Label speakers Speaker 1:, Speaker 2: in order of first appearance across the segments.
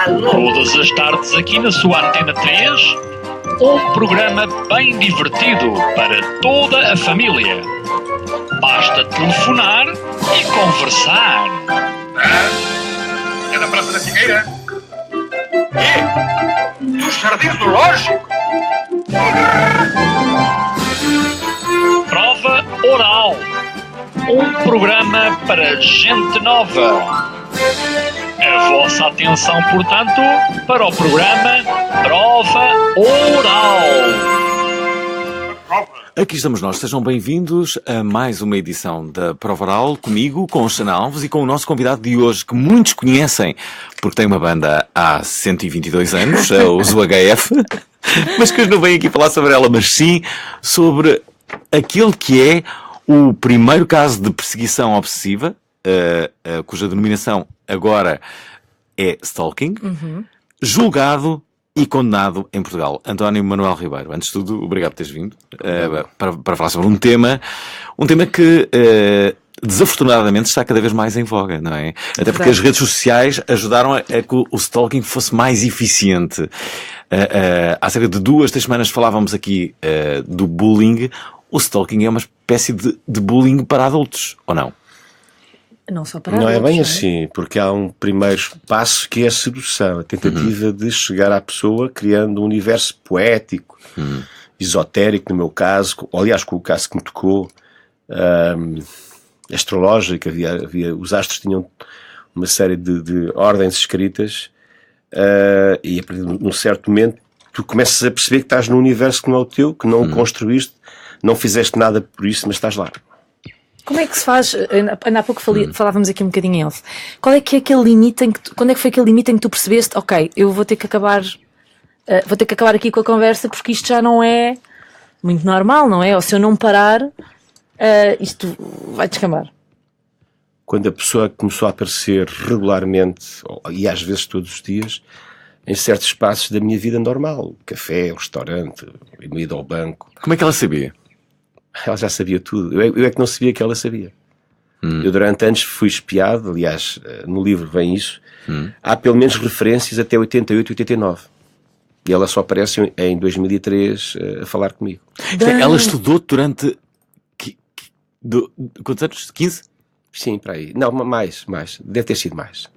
Speaker 1: Todas as tardes aqui na sua Antena 3, um programa bem divertido para toda a família. Basta telefonar e conversar.
Speaker 2: É da Praça da Figueira? Dos Jardins do Lógico?
Speaker 1: Prova Oral. Um programa para gente nova. A vossa atenção, portanto, para o programa Prova Oral.
Speaker 3: Aqui estamos nós, sejam bem-vindos a mais uma edição da Prova Oral, comigo, com o Xana Alves e com o nosso convidado de hoje, que muitos conhecem, porque tem uma banda há 122 anos, os UHF, mas que não vem aqui falar sobre ela, mas sim sobre aquele que é o primeiro caso de perseguição obsessiva, cuja denominação agora é stalking, julgado e condenado em Portugal. António Manuel Ribeiro, antes de tudo, obrigado por teres vindo para falar sobre um tema que desafortunadamente está cada vez mais em voga, não é? Até porque as redes sociais ajudaram a que o stalking fosse mais eficiente. Há cerca de 2-3 semanas falávamos aqui do bullying. O stalking é uma espécie de bullying para adultos, ou não?
Speaker 4: Não só para
Speaker 5: não
Speaker 4: adultos,
Speaker 5: é bem
Speaker 4: não é?
Speaker 5: assim, porque há um primeiro passo que é a sedução, a tentativa de chegar à pessoa criando um universo poético, esotérico no meu caso, aliás com o caso que me tocou, astrológico, os astros tinham uma série de ordens escritas, e a partir de um certo momento tu começas a perceber que estás num universo que não é o teu, que não o construíste, não fizeste nada por isso, mas estás lá.
Speaker 4: Como é que se faz? Ainda há pouco falávamos aqui um bocadinho em off. Qual é que é aquele limite quando é que foi aquele limite em que tu percebeste, ok, eu vou ter que acabar aqui com a conversa porque isto já não é muito normal, não é? Ou se eu não parar, isto vai descambar.
Speaker 5: Quando a pessoa começou a aparecer regularmente, e às vezes todos os dias, em certos espaços da minha vida normal, café, restaurante, ida ao banco.
Speaker 3: Como é que ela sabia?
Speaker 5: Ela já sabia tudo. Eu é que não sabia que ela sabia. Eu durante anos fui espiado, aliás, no livro vem isso. Há pelo menos referências até 88, 89. E ela só aparece em 2003 a falar comigo.
Speaker 3: Ela estudou durante... quantos anos? 15?
Speaker 5: Sim, para aí. Não, mais. Deve ter sido mais.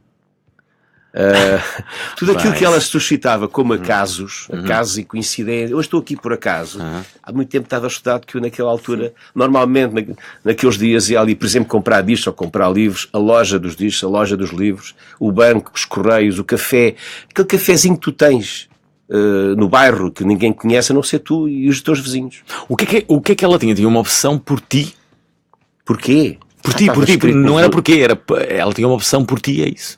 Speaker 5: Tudo aquilo que ela suscitava como acasos e coincidências. Hoje estou aqui por acaso. Há muito tempo estava estudado que eu naquela altura, normalmente naqueles dias ia ali, por exemplo, comprar discos ou comprar livros, a loja dos discos, a loja dos livros, o banco, os correios, o café, aquele cafezinho que tu tens no bairro que ninguém conhece a não ser tu e os teus vizinhos.
Speaker 3: O que é que ela tinha? Tinha uma obsessão por ti?
Speaker 5: Porquê?
Speaker 3: Por ti. Não era porquê, ela tinha uma obsessão por ti, é isso?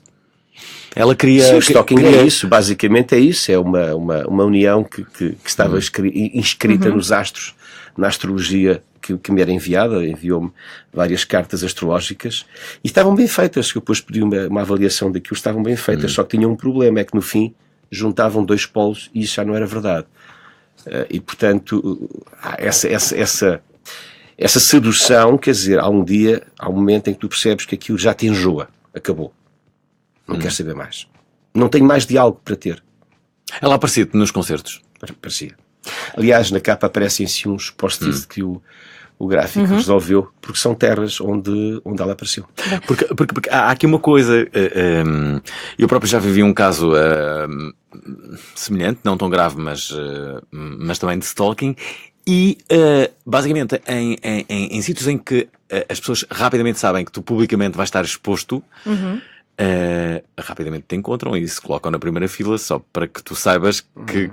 Speaker 3: Ela queria...
Speaker 5: Sim, o stalking é isso, basicamente é isso, é uma união que estava inscrita nos astros, na astrologia que me era enviada, enviou-me várias cartas astrológicas, e estavam bem feitas, que eu depois pedi uma avaliação daquilo, estavam bem feitas, só que tinham um problema, é que no fim juntavam dois polos e isso já não era verdade. E portanto, essa sedução, quer dizer, há um momento em que tu percebes que aquilo já te enjoa, acabou. Não quero saber mais. Não tenho mais diálogo para ter.
Speaker 3: Ela aparecia-te nos concertos?
Speaker 5: Parecia. Aliás, na capa aparecem assim uns post-its que o gráfico resolveu, porque são terras onde ela apareceu.
Speaker 3: Porque há aqui uma coisa, eu próprio já vivi um caso semelhante, não tão grave, mas também de stalking, e basicamente em sítios em que as pessoas rapidamente sabem que tu publicamente vais estar exposto, rapidamente te encontram e se colocam na primeira fila só para que tu saibas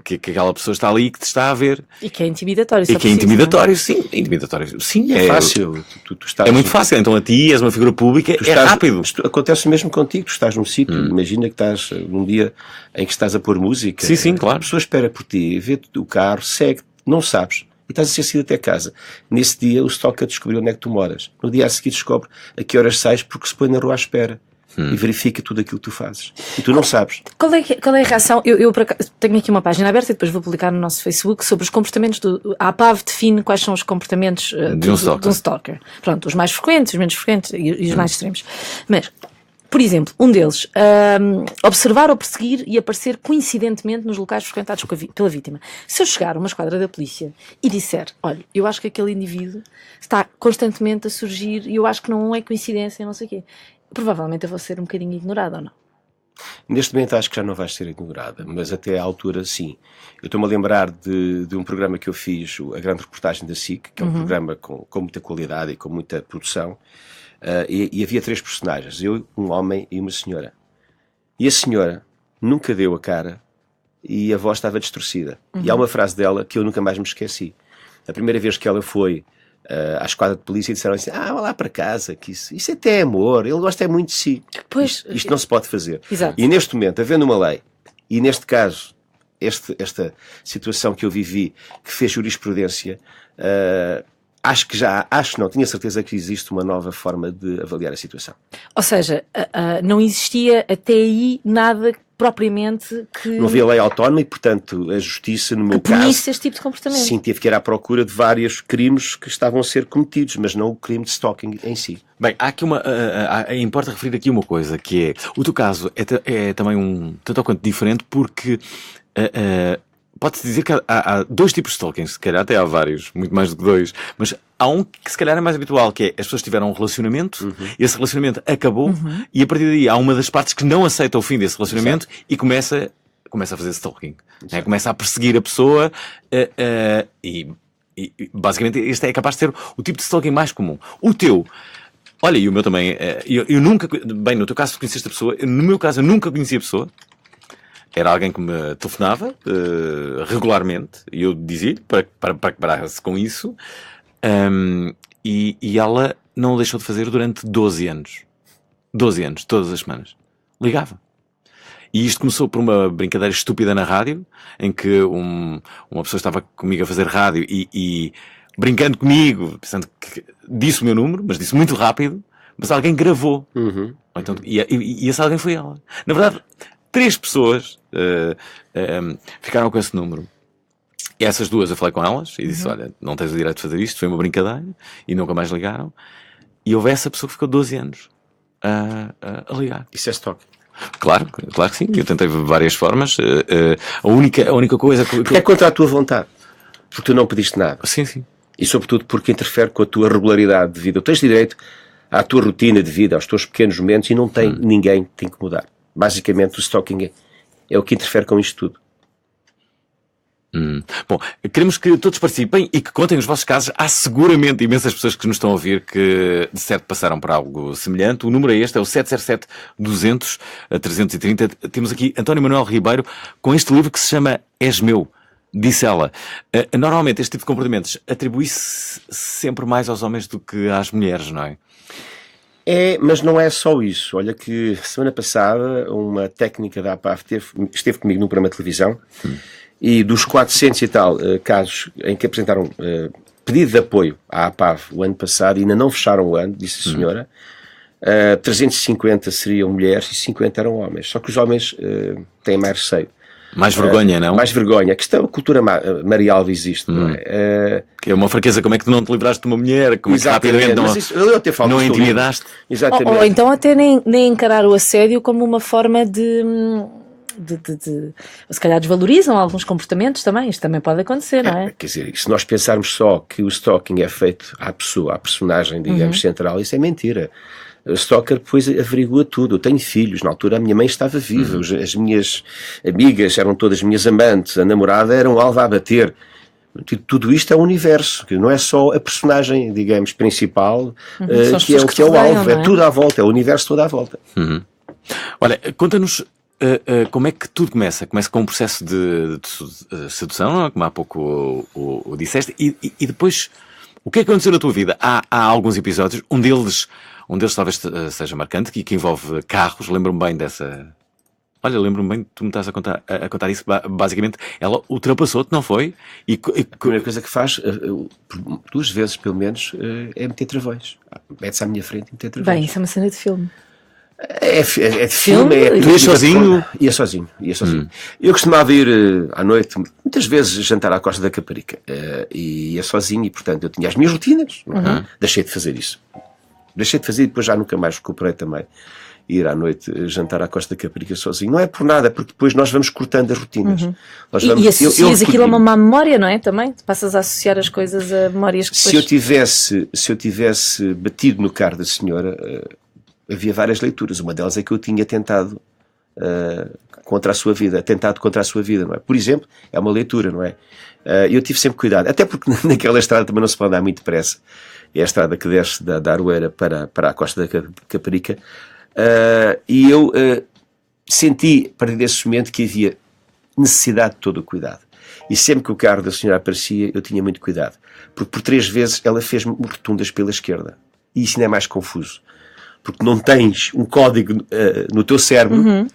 Speaker 3: que aquela pessoa está ali e que te está a ver.
Speaker 4: E que é intimidatório.
Speaker 3: E que é intimidatório, sim. Intimidatório. Sim,
Speaker 5: é fácil. Tu estás,
Speaker 3: é muito fácil. Então a ti és uma figura pública, rápido.
Speaker 5: Acontece o mesmo contigo. Tu estás num sítio, imagina que estás num dia em que estás a pôr música.
Speaker 3: Sim, claro.
Speaker 5: A pessoa espera por ti, vê-te o carro, segue, não sabes. E estás a ser seguido até casa. Nesse dia o stalker descobriu onde é que tu moras. No dia a seguir descobre a que horas sais porque se põe na rua à espera. E verifica tudo aquilo que tu fazes. E tu não sabes.
Speaker 4: Qual é a reação? Eu tenho aqui uma página aberta e depois vou publicar no nosso Facebook sobre os comportamentos a APAV define quais são os comportamentos de um stalker. Pronto, os mais frequentes, os menos frequentes e os mais extremos. Mas Por exemplo, um deles, observar ou perseguir e aparecer coincidentemente nos locais frequentados pela vítima. Se eu chegar a uma esquadra da polícia e disser, olha, eu acho que aquele indivíduo está constantemente a surgir e eu acho que não é coincidência, não sei o quê, provavelmente eu vou ser um bocadinho ignorada ou não?
Speaker 5: Neste momento acho que já não vais ser ignorada, mas até à altura sim. Eu estou-me a lembrar de um programa que eu fiz, a grande reportagem da SIC, que é um programa com muita qualidade e com muita produção, e havia 3 personagens, eu, um homem e uma senhora. E a senhora nunca deu a cara e a voz estava distorcida. E há uma frase dela que eu nunca mais me esqueci. A primeira vez que ela foi à esquadra de polícia e disseram assim, vá lá para casa, que isso até é amor, ele gosta muito de si.
Speaker 4: Pois,
Speaker 5: Isto não se pode fazer.
Speaker 4: Exato.
Speaker 5: E neste momento, havendo uma lei, e neste caso, esta situação que eu vivi, que fez jurisprudência, não, tinha certeza que existe uma nova forma de avaliar a situação.
Speaker 4: Ou seja, não existia até aí nada propriamente que...
Speaker 5: Não havia lei autónoma e, portanto, a justiça, no meu caso...
Speaker 4: punisse este tipo de comportamento.
Speaker 5: Sim, teve que ir à procura de vários crimes que estavam a ser cometidos, mas não o crime de stalking em si.
Speaker 3: Bem, há aqui importa referir aqui uma coisa, que é, o teu caso é também tanto ou quanto diferente, porque pode-se dizer que há 2 tipos de stalking, se calhar até há vários, muito mais do que 2, mas há um que se calhar é mais habitual, que é as pessoas tiveram um relacionamento, esse relacionamento acabou, e a partir daí há uma das partes que não aceita o fim desse relacionamento e começa a fazer stalking. Né? Começa a perseguir a pessoa e basicamente este é capaz de ser o tipo de stalking mais comum. O teu... Olha, e o meu também, eu nunca... Bem, no teu caso tu conheceste a pessoa, no meu caso eu nunca conheci a pessoa. Era alguém que me telefonava regularmente e eu dizia-lhe para que parasse com isso, e ela não o deixou de fazer durante 12 anos. 12 anos, todas as semanas. Ligava. E isto começou por uma brincadeira estúpida na rádio, em que uma pessoa estava comigo a fazer rádio e brincando comigo, pensando que disse o meu número, mas disse muito rápido, mas alguém gravou. Então, e esse alguém foi ela. Na verdade... 3 pessoas ficaram com esse número. E essas 2 eu falei com elas e disse, olha, não tens o direito de fazer isto, foi uma brincadeira, e nunca mais ligaram. E houve essa pessoa que ficou 12 anos a ligar.
Speaker 5: Isso é stalking.
Speaker 3: Claro que sim, eu tentei de várias formas. A única coisa que...
Speaker 5: Porque é contra a tua vontade. Porque tu não pediste nada.
Speaker 3: Sim.
Speaker 5: E sobretudo porque interfere com a tua regularidade de vida. Tu tens direito à tua rotina de vida, aos teus pequenos momentos, e não tem ninguém que te incomodar. Basicamente, o stalking é o que interfere com isto tudo.
Speaker 3: Bom, queremos que todos participem e que contem os vossos casos. Há seguramente imensas pessoas que nos estão a ouvir que de certo passaram por algo semelhante. O número é este, é o 707-200-330. Temos aqui António Manuel Ribeiro com este livro que se chama És Meu, disse ela. Normalmente este tipo de comportamentos atribui-se sempre mais aos homens do que às mulheres, não é?
Speaker 5: É, mas não é só isso. Olha que semana passada uma técnica da APAV esteve comigo num programa de televisão e dos 400 e tal casos em que apresentaram pedido de apoio à APAV o ano passado e ainda não fecharam o ano, disse a senhora, 350 seriam mulheres e 50 eram homens. Só que os homens têm mais receio.
Speaker 3: Mais vergonha, não?
Speaker 5: Mais vergonha. A cultura marial existe, não é?
Speaker 3: Que é uma fraqueza. Como é que tu não te livraste de uma mulher? Como é que rapidamente não intimidaste?
Speaker 5: Exatamente.
Speaker 4: Ou então até nem encarar o assédio como uma forma de se calhar desvalorizam alguns comportamentos também. Isto também pode acontecer, não é?
Speaker 5: Quer dizer, se nós pensarmos só que o stalking é feito à pessoa, à personagem, digamos, central, isso é mentira. O stalker depois averigua tudo. Eu tenho filhos, na altura a minha mãe estava viva, as minhas amigas eram todas minhas amantes, a namorada era um alvo a bater. Tudo isto é um universo, que não é só a personagem, digamos, principal, que é o alvo, é tudo à volta, é o universo todo à volta.
Speaker 3: Olha, conta-nos como é que tudo começa? Começa com um processo de sedução, não é? Como há pouco o disseste, e depois, o que é que aconteceu na tua vida? Há alguns episódios, um deles talvez seja marcante, que envolve carros. Lembro-me bem dessa... Olha, lembro-me bem que tu me estás a contar isso. Basicamente, ela ultrapassou-te, não foi?
Speaker 5: A primeira coisa que faz, 2 vezes pelo menos, é meter travões. Mete-se à minha frente e meter travões.
Speaker 4: Bem, isso é uma cena de filme.
Speaker 5: É de filme.
Speaker 3: Tu ias sozinho?
Speaker 5: Ia sozinho. Eu costumava ir à noite, muitas vezes, jantar à Costa da Caparica. E ia sozinho e, portanto, eu tinha as minhas rotinas. Deixei de fazer isso. E depois já nunca mais recuperei também. ir à noite jantar à Costa da Caparica sozinho. Não é por nada, porque depois nós vamos cortando as rotinas. Nós vamos,
Speaker 4: e associas aquilo a uma má memória, não é? Também? Passas a associar as coisas a memórias que depois...
Speaker 5: Se eu tivesse batido no carro da senhora, havia várias leituras. Uma delas é que eu tinha tentado contra a sua vida, atentado contra a sua vida, não é? Por exemplo, é uma leitura, não é? Eu tive sempre cuidado, até porque naquela estrada também não se pode andar muito depressa. É a estrada que desce da Aroeira para a Costa da Caparica. E eu senti, a partir desse momento, que havia necessidade de todo o cuidado. E sempre que o carro da senhora aparecia, eu tinha muito cuidado. Porque por 3 vezes ela fez-me rotundas pela esquerda. E isso ainda é mais confuso. Porque não tens um código no teu cérebro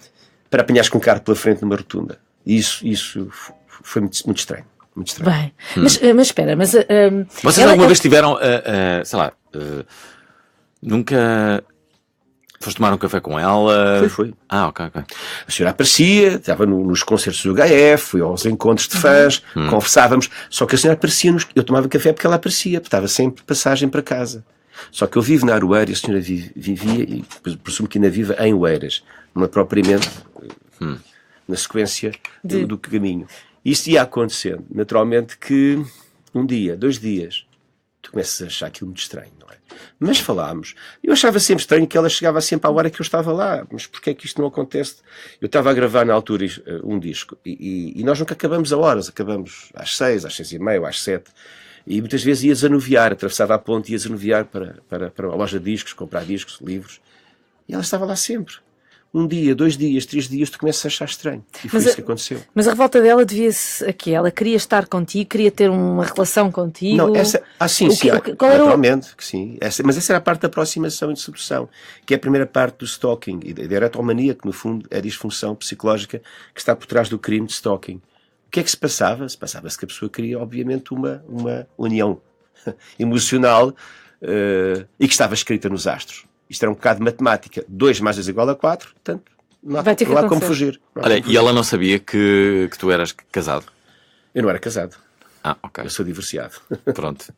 Speaker 5: para apanhares com o carro pela frente numa rotunda. E isso foi muito estranho. Muito estranho.
Speaker 4: Bem, mas espera, mas...
Speaker 3: Vocês alguma vez tiveram, sei lá, nunca foste tomar um café com ela?
Speaker 5: Foi.
Speaker 3: Ah, ok.
Speaker 5: A senhora aparecia, estava nos concertos do HF, fui aos encontros de fãs, conversávamos, só que a senhora aparecia, eu tomava café porque ela aparecia, porque estava sempre de passagem para casa. Só que eu vivo na Aroeira e a senhora vivia, e presumo que ainda viva em Oeiras, não é propriamente na sequência do caminho. Isto ia acontecendo, naturalmente, que um dia, 2 dias, tu começas a achar aquilo muito estranho, não é? Mas falámos. Eu achava sempre estranho que ela chegava sempre à hora que eu estava lá. Mas porquê é que isto não acontece? Eu estava a gravar na altura um disco e nós nunca acabamos a horas. Acabamos às 6, às 6h30, às 7. E muitas vezes ia desanuviar, atravessava a ponte e ia desanuviar para a loja de discos, comprar discos, livros. E ela estava lá sempre. 1 dia, 2 dias, 3 dias, tu começas a achar estranho. E foi isso que aconteceu.
Speaker 4: Mas a revolta dela devia-se a quê? Ela queria estar contigo, queria ter uma relação contigo?
Speaker 5: Não, sim, naturalmente que sim. Mas essa era a parte da aproximação e de sedução, que é a primeira parte do stalking, e da erotomania, que no fundo é a disfunção psicológica que está por trás do crime de stalking. O que é que se passava? Passava-se que a pessoa queria, obviamente, uma união emocional e que estava escrita nos astros. Isto era um bocado de matemática. 2 mais 2 igual a 4, portanto, não há como fugir.
Speaker 3: Olha, e ela não sabia que tu eras casado?
Speaker 5: Eu não era casado.
Speaker 3: Ah, ok.
Speaker 5: Eu sou divorciado.
Speaker 3: Pronto.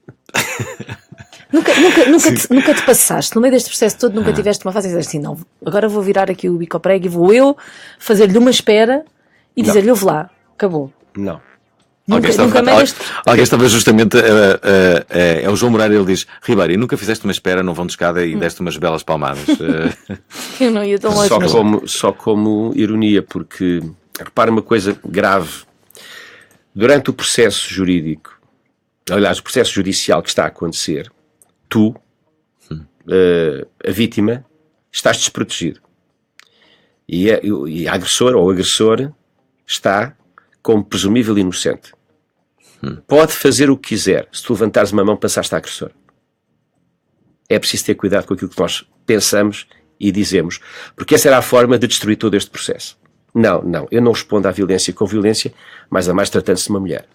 Speaker 4: Nunca te passaste, no meio deste processo todo, nunca tiveste uma fase de dizer assim, não, agora vou virar aqui o bico ao prego e vou eu fazer-lhe uma espera e dizer-lhe, ouve lá, acabou.
Speaker 5: Não.
Speaker 3: Alguém estava justamente é o João Moreira, ele diz: Ribeiro, e nunca fizeste uma espera num vão de escada e deste umas belas palmadas?
Speaker 4: Eu não ia tão longe.
Speaker 5: Só como ironia, porque repara uma coisa grave. Durante o processo jurídico, aliás, o processo judicial que está a acontecer, tu, a vítima, estás desprotegido. E a agressora ou o agressor está como presumível inocente. Pode fazer o que quiser. Se tu levantares uma mão, passaste a agressor. É preciso ter cuidado com aquilo que nós pensamos e dizemos, porque essa era a forma de destruir todo este processo. Não, eu não respondo à violência com violência, mas a mais tratando-se de uma mulher.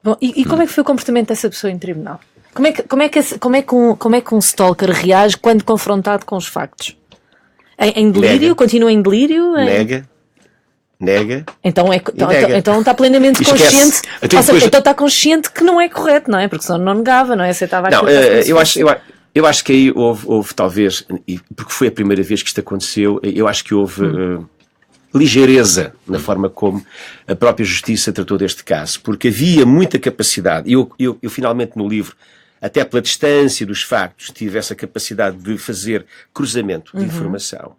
Speaker 4: Bom, e como é que foi o comportamento dessa pessoa em tribunal? Como é que um stalker reage quando confrontado com os factos? Em delírio?
Speaker 5: Nega.
Speaker 4: Continua em delírio?
Speaker 5: Nega.
Speaker 4: Então está plenamente consciente. Então está consciente que não é correto, não é? Porque senão não negava, não é? Aceitava aquilo.
Speaker 5: Eu acho que aí houve talvez, porque foi a primeira vez que isto aconteceu, eu acho que houve ligeireza na forma como a própria justiça tratou deste caso, porque havia muita capacidade. Eu finalmente no livro, até pela distância dos factos, tive essa capacidade de fazer cruzamento de informação.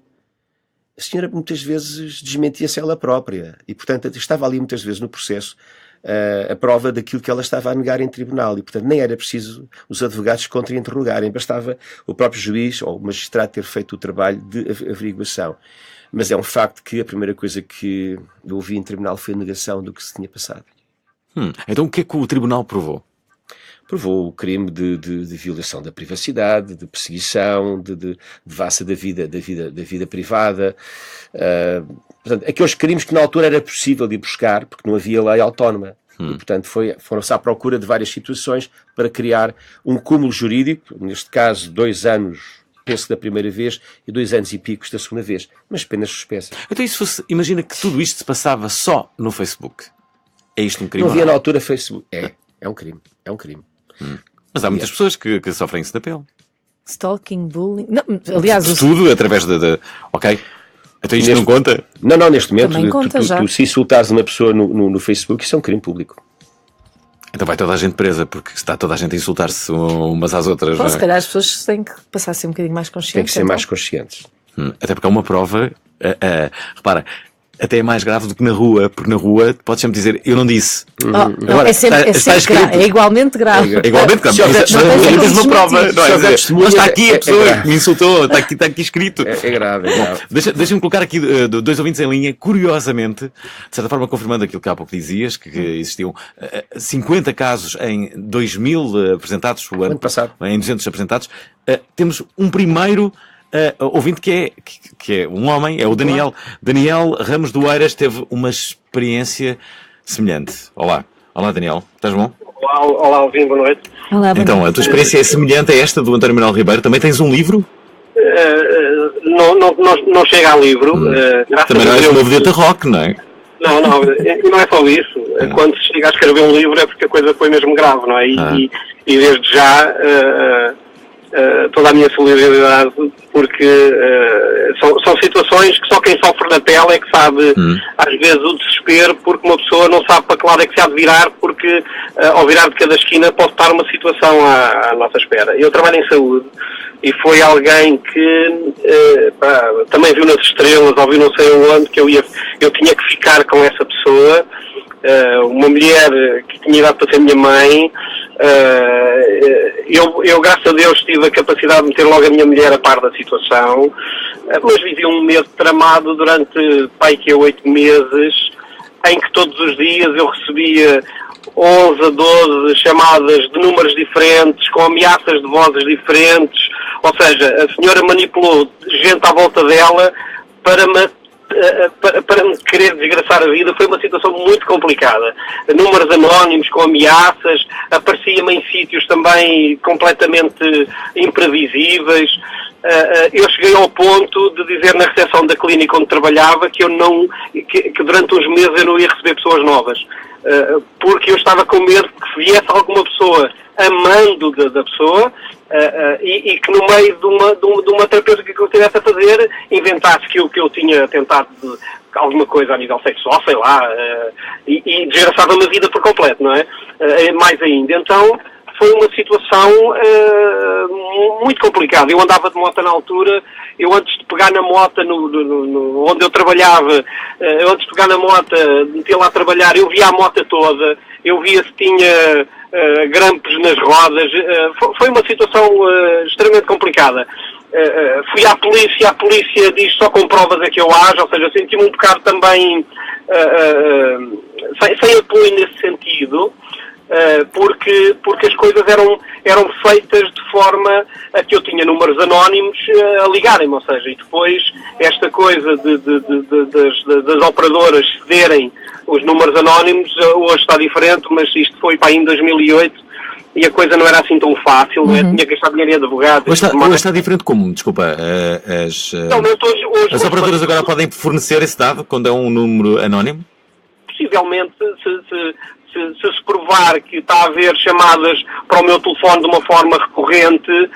Speaker 5: A senhora muitas vezes desmentia-se ela própria e, portanto, estava ali muitas vezes no processo a prova daquilo que ela estava a negar em tribunal e, portanto, nem era preciso os advogados contra-interrogarem, bastava o próprio juiz ou o magistrado ter feito o trabalho de averiguação. Mas é um facto que a primeira coisa que eu ouvi em tribunal foi a negação do que se tinha passado.
Speaker 3: Então o que é que o tribunal provou?
Speaker 5: Provou o crime de violação da privacidade, de perseguição, de devassa da vida privada. Portanto, aqueles crimes que na altura era possível ir buscar, porque não havia lei autónoma. E, portanto, foram-se à procura de várias situações para criar um cúmulo jurídico, neste caso 2 anos, penso da primeira vez, e 2 anos e picos da segunda vez, mas apenas suspensas.
Speaker 3: Então imagina que tudo isto se passava só no Facebook. É isto um crime?
Speaker 5: Não havia na altura Facebook. É um crime.
Speaker 3: Mas há muitas pessoas que sofrem isso na pele.
Speaker 4: Stalking, bullying. Não, aliás,
Speaker 3: Tudo através ok. Então isto não conta?
Speaker 5: Não, neste momento,
Speaker 4: Também conta já.
Speaker 5: tu se insultares uma pessoa no Facebook, isso é um crime público.
Speaker 3: Então vai toda a gente presa, porque está toda a gente a insultar-se umas às outras.
Speaker 4: Bom,
Speaker 3: não é?
Speaker 4: se calhar as pessoas têm que passar a ser um bocadinho mais conscientes.
Speaker 5: Tem que ser
Speaker 4: então.
Speaker 5: mais conscientes.
Speaker 3: Até porque é uma prova, repara, até é mais grave do que na rua, porque na rua podes sempre dizer, eu não disse.
Speaker 4: Não,
Speaker 3: Agora,
Speaker 4: é sempre
Speaker 3: está
Speaker 4: grave,
Speaker 3: escrito.
Speaker 4: é igualmente grave.
Speaker 3: É igualmente grave.
Speaker 5: Se houver
Speaker 3: Mas
Speaker 5: testemunha,
Speaker 3: tens uma prova, não é?
Speaker 5: se houver
Speaker 3: Dizer, não está aqui a
Speaker 5: testemunha,
Speaker 3: pessoa
Speaker 5: é grave.
Speaker 3: que me insultou, está aqui escrito.
Speaker 5: É grave, é grave.
Speaker 3: Deixa-me colocar aqui 2 ouvintes em linha, curiosamente, de certa forma confirmando aquilo que há pouco dizias, que existiam 50 casos em 2000 apresentados, o ano
Speaker 5: passado,
Speaker 3: em 200 apresentados. Temos um primeiro ouvinte que é um homem, é o Daniel. Daniel Ramos do Eiras teve uma experiência semelhante. Olá, Daniel, estás bom?
Speaker 6: Olá, Alvin, boa noite.
Speaker 4: Olá,
Speaker 3: Então, a tua experiência é semelhante a esta do António Manuel Ribeiro. Também tens um livro?
Speaker 6: Não chega a livro.
Speaker 3: Também não és uma vedeta rock, não é?
Speaker 6: Não é só isso. Quando se chega a escrever um livro é porque a coisa foi mesmo grave, não é? E desde já toda a minha solidariedade, porque são situações que só quem sofre na pele é que sabe às vezes o desespero, porque uma pessoa não sabe para que lado é que se há de virar, porque ao virar de cada esquina pode estar uma situação à nossa espera. Eu trabalho em saúde e foi alguém que também viu nas estrelas, ou viu não sei onde, que eu tinha que ficar com essa pessoa, uma mulher que tinha idade para ser minha mãe. Eu graças a Deus tive a capacidade de meter logo a minha mulher a par da situação, mas vivi um medo tramado durante 8 meses, em que todos os dias eu recebia 11 a 12 chamadas de números diferentes, com ameaças de vozes diferentes, ou seja, a senhora manipulou gente à volta dela para me querer desgraçar a vida. Foi uma situação muito complicada. Números anónimos com ameaças, aparecia-me em sítios também completamente imprevisíveis. Eu cheguei ao ponto de dizer na recepção da clínica onde trabalhava que durante uns meses eu não ia receber pessoas novas, porque eu estava com medo que viesse alguma pessoa amando da pessoa, e que no meio de uma terapêutica que eu estivesse a fazer, inventasse que eu tinha tentado alguma coisa a nível sexual, sei lá, e desgraçava-me a vida por completo, não é? Mais ainda. Então, foi uma situação muito complicada. Eu andava de moto na altura, eu antes de pegar na moto onde eu trabalhava, antes de pegar na moto, meter lá a trabalhar, eu via a moto toda, eu via se tinha grampos nas rodas. Foi uma situação extremamente complicada. Fui à polícia diz só com provas é que eu ajo, ou seja, senti-me um bocado também sem apoio nesse sentido, porque as coisas eram feitas de forma a que eu tinha números anónimos a ligarem-me, ou seja, e depois esta coisa das operadoras cederem os números anónimos, hoje está diferente, mas isto foi para aí em 2008 e a coisa não era assim tão fácil, não é? Tinha que gastar dinheiro em advogados.
Speaker 3: Hoje está diferente como? Desculpa,
Speaker 6: as
Speaker 3: operadoras agora podem fornecer esse dado quando é um número anónimo?
Speaker 6: Possivelmente, se provar que está a haver chamadas para o meu telefone de uma forma recorrente...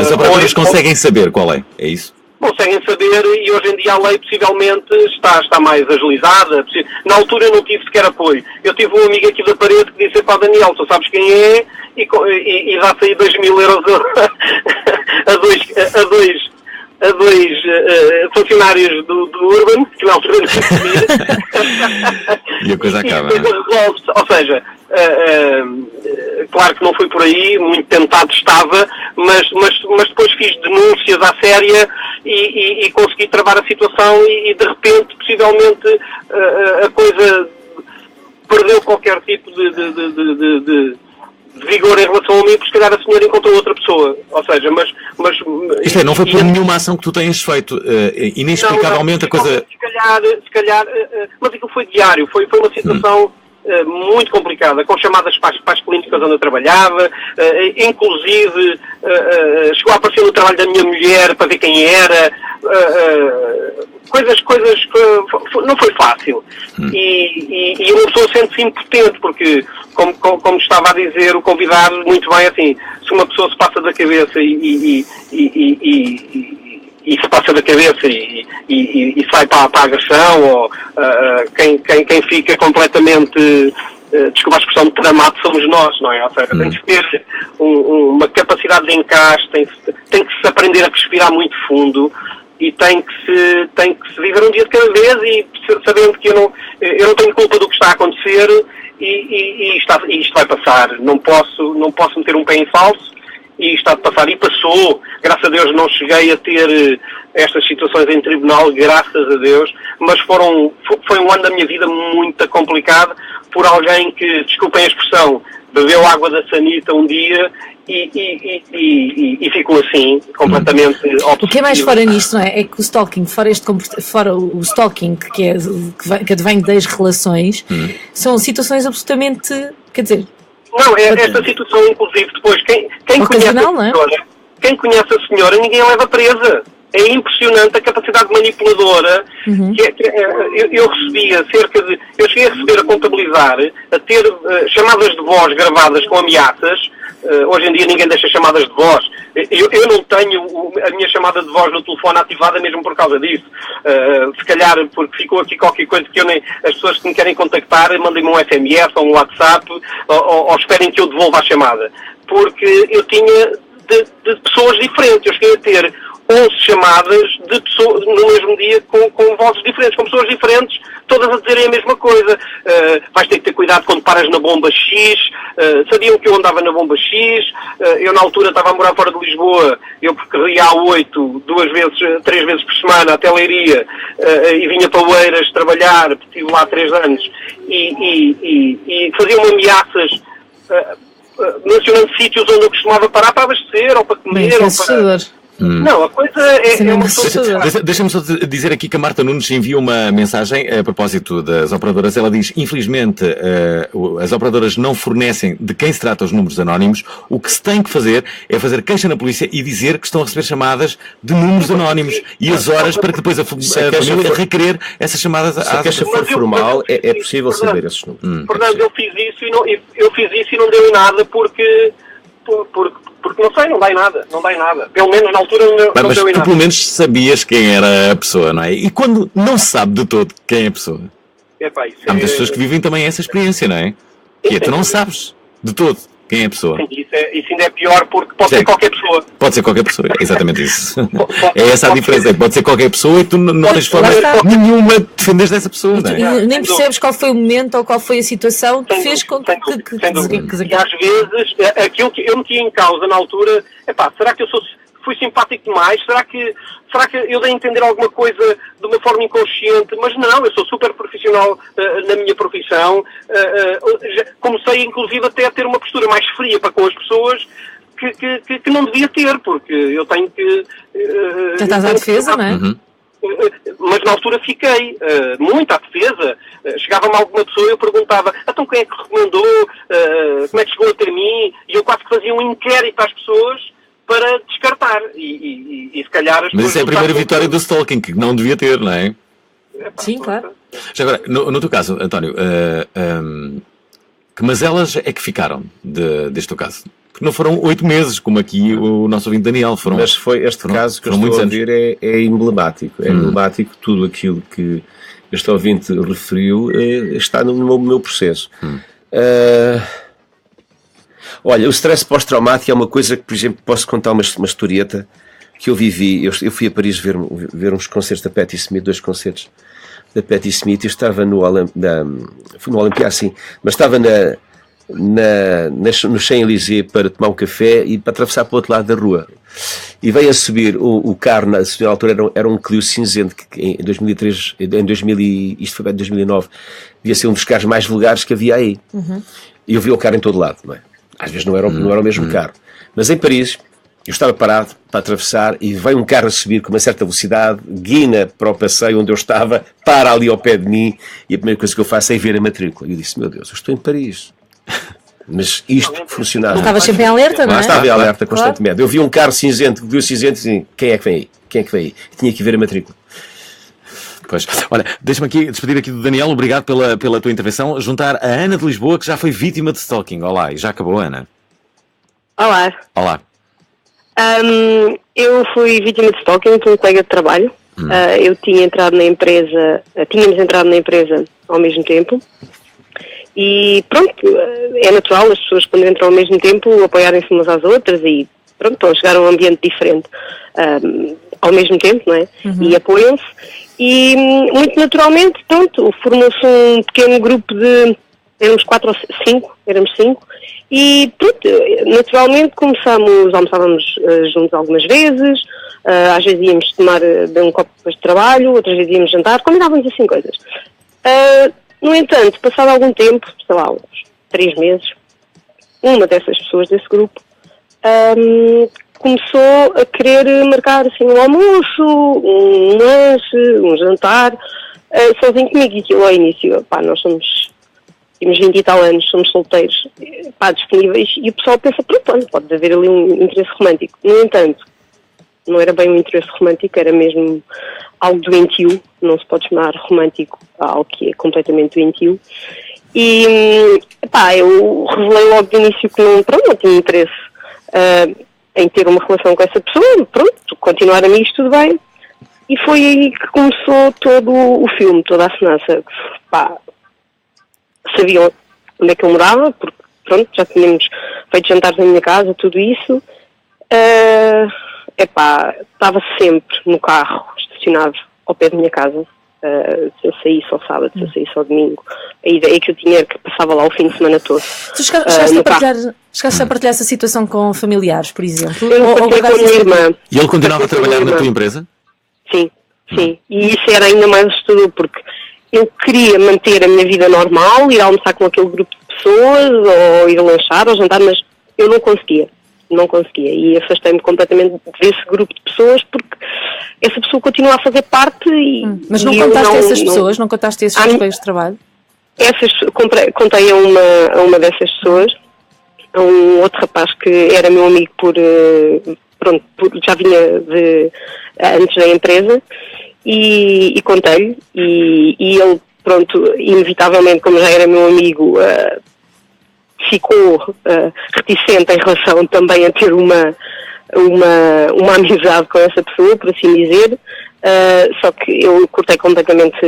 Speaker 3: As operadoras conseguem saber qual é isso?
Speaker 6: Conseguem saber, e hoje em dia a lei possivelmente está mais agilizada. Na altura eu não tive sequer apoio. Eu tive um amigo aqui da parede que disse: pá, Daniel, tu sabes quem é? E dá-se aí 2.000 euros a dois funcionários do Urban, que na altura não conhecia.
Speaker 3: E a coisa acaba.
Speaker 6: Ou seja, claro que não foi por aí, muito tentado estava, mas depois fiz denúncias à séria e consegui travar a situação e de repente, possivelmente, a coisa perdeu qualquer tipo de vigor em relação a mim, porque se calhar a senhora encontrou outra pessoa. Ou seja, mas
Speaker 3: isto não foi por nenhuma ação que tu tenhas feito, inexplicavelmente a coisa...
Speaker 6: Se calhar, mas aquilo foi diário, foi uma situação muito complicada, com chamadas para as clínicas onde eu trabalhava, inclusive chegou a aparecer no trabalho da minha mulher para ver quem era, coisas não foi fácil. E uma pessoa sente-se impotente, porque, como estava a dizer o convidado, muito bem, assim, se uma pessoa se passa da cabeça e se passa da cabeça e sai para a agressão, ou quem fica completamente, desculpa a expressão, tramado somos nós, não é? Ou seja, tem que ter uma capacidade de encaixe, tem que se aprender a respirar muito fundo, e tem que se viver um dia de cada vez, e sabendo que eu não tenho culpa do que está a acontecer, e isto vai passar. Não posso meter um pé em falso, e isto está de passar. E passou. Graças a Deus não cheguei a ter estas situações em tribunal, graças a Deus, mas foi um ano da minha vida muito complicado, por alguém que, desculpem a expressão, bebeu água da sanita um dia e ficou assim, completamente obsessivo.
Speaker 4: O que é mais fora nisto, não é? É que o stalking, fora o stalking, que advém das relações, são situações absolutamente, quer dizer...
Speaker 6: Não, esta situação, inclusive, depois, quem conhece a senhora, ninguém a leva presa. É impressionante a capacidade manipuladora eu recebia eu cheguei a receber, a contabilizar, a ter chamadas de voz gravadas com ameaças. Hoje em dia ninguém deixa chamadas de voz. Eu não tenho a minha chamada de voz no telefone ativada mesmo por causa disso. Se calhar porque ficou aqui qualquer coisa que as pessoas que me querem contactar mandem-me um SMS ou um WhatsApp ou esperem que eu devolva a chamada. Porque eu tinha de pessoas diferentes. Eu cheguei a ter 11 chamadas de pessoas no mesmo dia com vozes diferentes, com pessoas diferentes, todas a dizerem a mesma coisa. Vais ter que ter cuidado quando paras na bomba X. Sabiam que eu andava na bomba X. Eu na altura estava a morar fora de Lisboa. Eu percorria a 8 3 vezes por semana até Leiria, e vinha para Oeiras trabalhar, porque estive lá 3 anos, e faziam ameaças, mencionando sítios onde eu costumava parar para abastecer ou para comer. Não, a coisa é
Speaker 3: Deixa-me só dizer aqui que a Marta Nunes enviou uma mensagem a propósito das operadoras. Ela diz: infelizmente as operadoras não fornecem de quem se trata os números anónimos. O que se tem que fazer é fazer queixa na polícia e dizer que estão a receber chamadas de números anónimos e as horas para que depois a família requerer essas chamadas.
Speaker 5: Se a queixa for formal, é possível saber esses números.
Speaker 6: Fernando, eu fiz isso e não deu em nada porque não sei, não dá em nada. Pelo menos na altura não deu em nada.
Speaker 3: Mas tu pelo menos sabias quem era a pessoa, não é? E quando não se sabe de todo quem é a pessoa? Há muitas pessoas que vivem também essa experiência, não é? Que tu não sabes de todo quem é a pessoa.
Speaker 6: Sim, isso ainda é pior, porque pode ser qualquer pessoa.
Speaker 3: Pode ser qualquer pessoa, é exatamente isso. É essa a diferença. Pode ser qualquer pessoa e tu não tens forma nenhuma de defender dessa pessoa, não é?
Speaker 4: Nem percebes qual foi o momento ou qual foi a situação que fez com que...
Speaker 6: E às vezes, aquilo que eu meti em causa na altura, será que eu fui simpático demais? Será que eu dei a entender alguma coisa de uma forma inconsciente? Mas não, eu sou super profissional na minha profissão. Comecei, inclusive, até a ter uma postura mais fria para com as pessoas que não devia ter, porque eu tenho que...
Speaker 4: Já estás à defesa, não é?
Speaker 6: Mas na altura fiquei muito à defesa. Chegava-me alguma pessoa e eu perguntava: então quem é que recomendou? Como é que chegou até mim? E eu quase que fazia um inquérito às pessoas para descartar. E se calhar...
Speaker 3: Mas isso é a primeira vitória do stalking, que não devia ter, não é?
Speaker 4: Sim, claro.
Speaker 3: Já agora, no teu caso, António, que mazelas é que ficaram deste teu caso? Porque não foram 8 meses, como aqui o nosso ouvinte Daniel.
Speaker 5: Mas foi este caso que eu estou a ouvir é emblemático. É emblemático. Tudo aquilo que este ouvinte referiu está no meu processo. Olha, o stress pós-traumático é uma coisa que, por exemplo, posso contar uma historieta que eu vivi. Eu fui a Paris ver uns concertos da Patti Smith, 2 concertos da Patti Smith. Eu estava fui no Olympia, sim, mas estava no Champs-Élysées para tomar um café e para atravessar para o outro lado da rua. E veio a subir o carro, na altura era um Clio cinzento, que em 2003, isto foi em 2009, devia ser um dos carros mais vulgares que havia aí. E eu vi o carro em todo lado, não é? Às vezes não era o mesmo carro. Mas em Paris, eu estava parado para atravessar e veio um carro a subir com uma certa velocidade, guina para o passeio onde eu estava, para ali ao pé de mim, e a primeira coisa que eu faço é ver a matrícula. E eu disse: meu Deus, eu estou em Paris. Mas isto funcionava.
Speaker 4: Estava sempre em alerta, não é?
Speaker 5: Estava em alerta constantemente. Eu vi um carro cinzento, e assim: quem é que vem aí? Quem é que vem aí? Tinha que ver a matrícula.
Speaker 3: Pois. Olha, deixa-me aqui despedir aqui do Daniel, obrigado pela tua intervenção. Juntar a Ana de Lisboa, que já foi vítima de stalking. Olá, e já acabou, Ana.
Speaker 7: Olá.
Speaker 3: Olá.
Speaker 7: Eu fui vítima de stalking por um colega de trabalho. Eu tinha entrado na empresa, tínhamos entrado na empresa ao mesmo tempo. E pronto, é natural as pessoas quando entram ao mesmo tempo apoiarem-se umas às outras e pronto, estão a chegar a um ambiente diferente ao mesmo tempo, não é? E apoiam-se. E muito naturalmente, pronto, formou-se um pequeno grupo de, éramos 4 ou 5, e pronto, naturalmente almoçávamos juntos algumas vezes, às vezes íamos tomar um copo depois de trabalho, outras vezes íamos jantar, combinávamos assim coisas. No entanto, passado algum tempo, sei lá, uns 3 meses, uma dessas pessoas desse grupo começou a querer marcar assim um almoço, um lanche, um jantar, sozinho comigo. E aquilo ao início, pá, nós temos 20 e tal anos, somos solteiros, pá, disponíveis, e o pessoal pensa, pronto, pode haver ali um interesse romântico. No entanto, não era bem um interesse romântico, era mesmo algo doentio, não se pode chamar romântico a algo que é completamente doentio. E, pá, eu revelei logo de início que não tinha interesse em ter uma relação com essa pessoa, pronto, continuar amigos, tudo bem. E foi aí que começou todo o filme, toda a cenança. Pá, sabiam onde é que eu morava, porque pronto, já tínhamos feito jantares na minha casa, tudo isso. Estava sempre no carro, estacionado ao pé da minha casa. Se eu saísse ao sábado, se eu saísse ao domingo, a ideia que eu tinha era que passava lá o fim de semana todo.
Speaker 4: Tu chegaste a partilhar essa situação com familiares, por exemplo?
Speaker 7: Eu partilhei com a minha irmã.
Speaker 3: E ele continuava a trabalhar na tua empresa?
Speaker 7: Sim. E isso era ainda mais assustador, porque eu queria manter a minha vida normal, ir almoçar com aquele grupo de pessoas, ou ir lanchar, ou jantar, mas eu não conseguia. E afastei-me completamente desse grupo de pessoas, porque essa pessoa continua a fazer parte e...
Speaker 4: Mas não contaste a essas pessoas? Não contaste a esses colegas de trabalho?
Speaker 7: Contei a uma dessas pessoas, a um outro rapaz que era meu amigo já vinha antes da empresa, e contei-lhe, e ele, pronto, inevitavelmente, como já era meu amigo, ficou reticente em relação também a ter uma amizade com essa pessoa, por assim dizer. Só que eu cortei completamente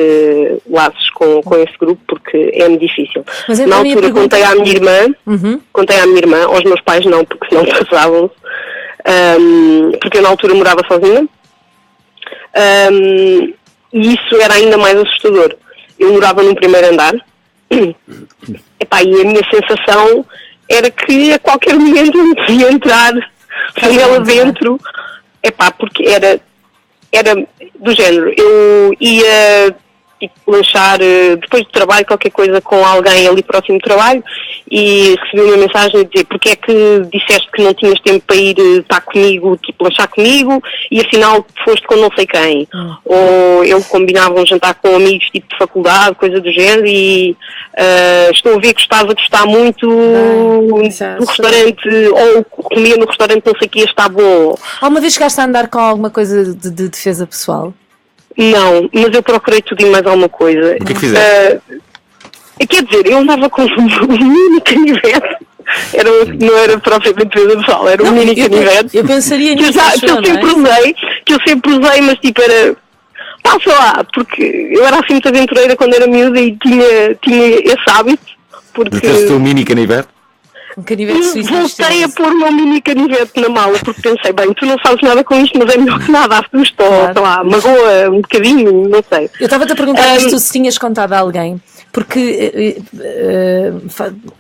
Speaker 7: laços com esse grupo, porque é-me difícil.
Speaker 4: Mas
Speaker 7: na altura contei à minha irmã, aos meus pais não, porque senão passavam-se, porque eu na altura morava sozinha, e isso era ainda mais assustador. Eu morava num primeiro andar, epá, e a minha sensação era que a qualquer momento eu podia entrar lá dentro, epá, porque era do género, eu ia lanchar depois do trabalho qualquer coisa com alguém ali próximo do trabalho e recebi uma mensagem a dizer porque é que disseste que não tinhas tempo para ir estar comigo, tipo lanchar comigo e afinal foste com não sei quem. Ou eu combinava um jantar com amigos tipo de faculdade, coisa do género e estou a ver que estás a gostar muito do restaurante ou comer no restaurante não sei o que está bom.
Speaker 4: Alguma vez chegaste a andar com alguma coisa de defesa pessoal?
Speaker 7: Não, mas eu procurei tudo e mais alguma coisa.
Speaker 3: O que é que fizeste?
Speaker 7: Quer dizer, eu andava com um mini canivete. Não era propriamente pessoal, era um mini canivete.
Speaker 4: Eu pensaria nisso.
Speaker 7: Que eu sempre usei, mas tipo era... sei lá, porque eu era assim muito aventureira quando era miúda e tinha esse hábito. Porque...
Speaker 3: Meteste o teu mini canivete?
Speaker 4: Um canivete suíço.
Speaker 7: Voltei a pôr o meu mini canivete na mala porque pensei, bem, tu não sabes nada com isto, mas é melhor que nada, assusta, claro. Sei lá, magoa um bocadinho, não sei.
Speaker 4: Eu estava-te a perguntar isto se tinhas contado a alguém, porque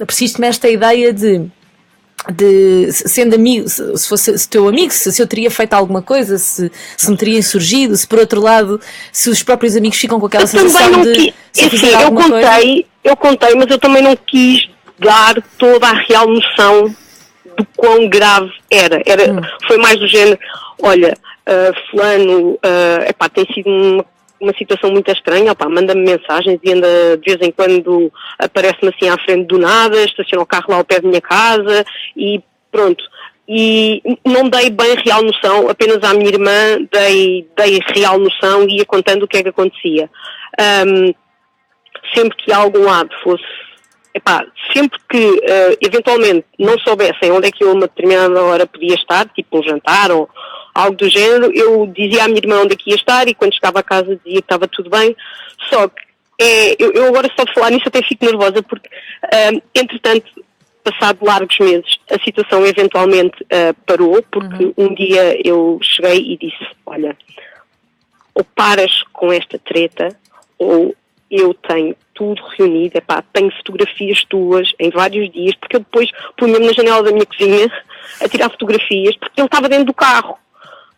Speaker 4: persiste-me esta ideia de sendo amigo, se fosse teu amigo, se eu teria feito alguma coisa, se me teria insurgido, se por outro lado, se os próprios amigos ficam com aquela sensação de se fizer alguma coisa.
Speaker 7: Eu contei, mas eu também não quis dar toda a real noção do quão grave era. Foi mais do género, olha, fulano, tem sido uma situação muito estranha, manda-me mensagens e anda de vez em quando aparece-me assim à frente do nada, estaciona o carro lá ao pé da minha casa e pronto. e não dei bem real noção, apenas à minha irmã dei real noção e ia contando o que é que acontecia. Sempre que algum lado fosse, sempre que eventualmente não soubessem onde é que eu a uma determinada hora podia estar, tipo um jantar ou algo do género, eu dizia à minha irmã onde é que ia estar e quando chegava a casa dizia que estava tudo bem, só que eu agora só de falar nisso até fico nervosa porque, entretanto, passado largos meses, a situação eventualmente parou, porque um dia eu cheguei e disse, olha, ou paras com esta treta, ou eu tenho tudo reunido, tenho fotografias tuas em vários dias, porque eu depois punha-me na janela da minha cozinha a tirar fotografias, porque ele estava dentro do carro.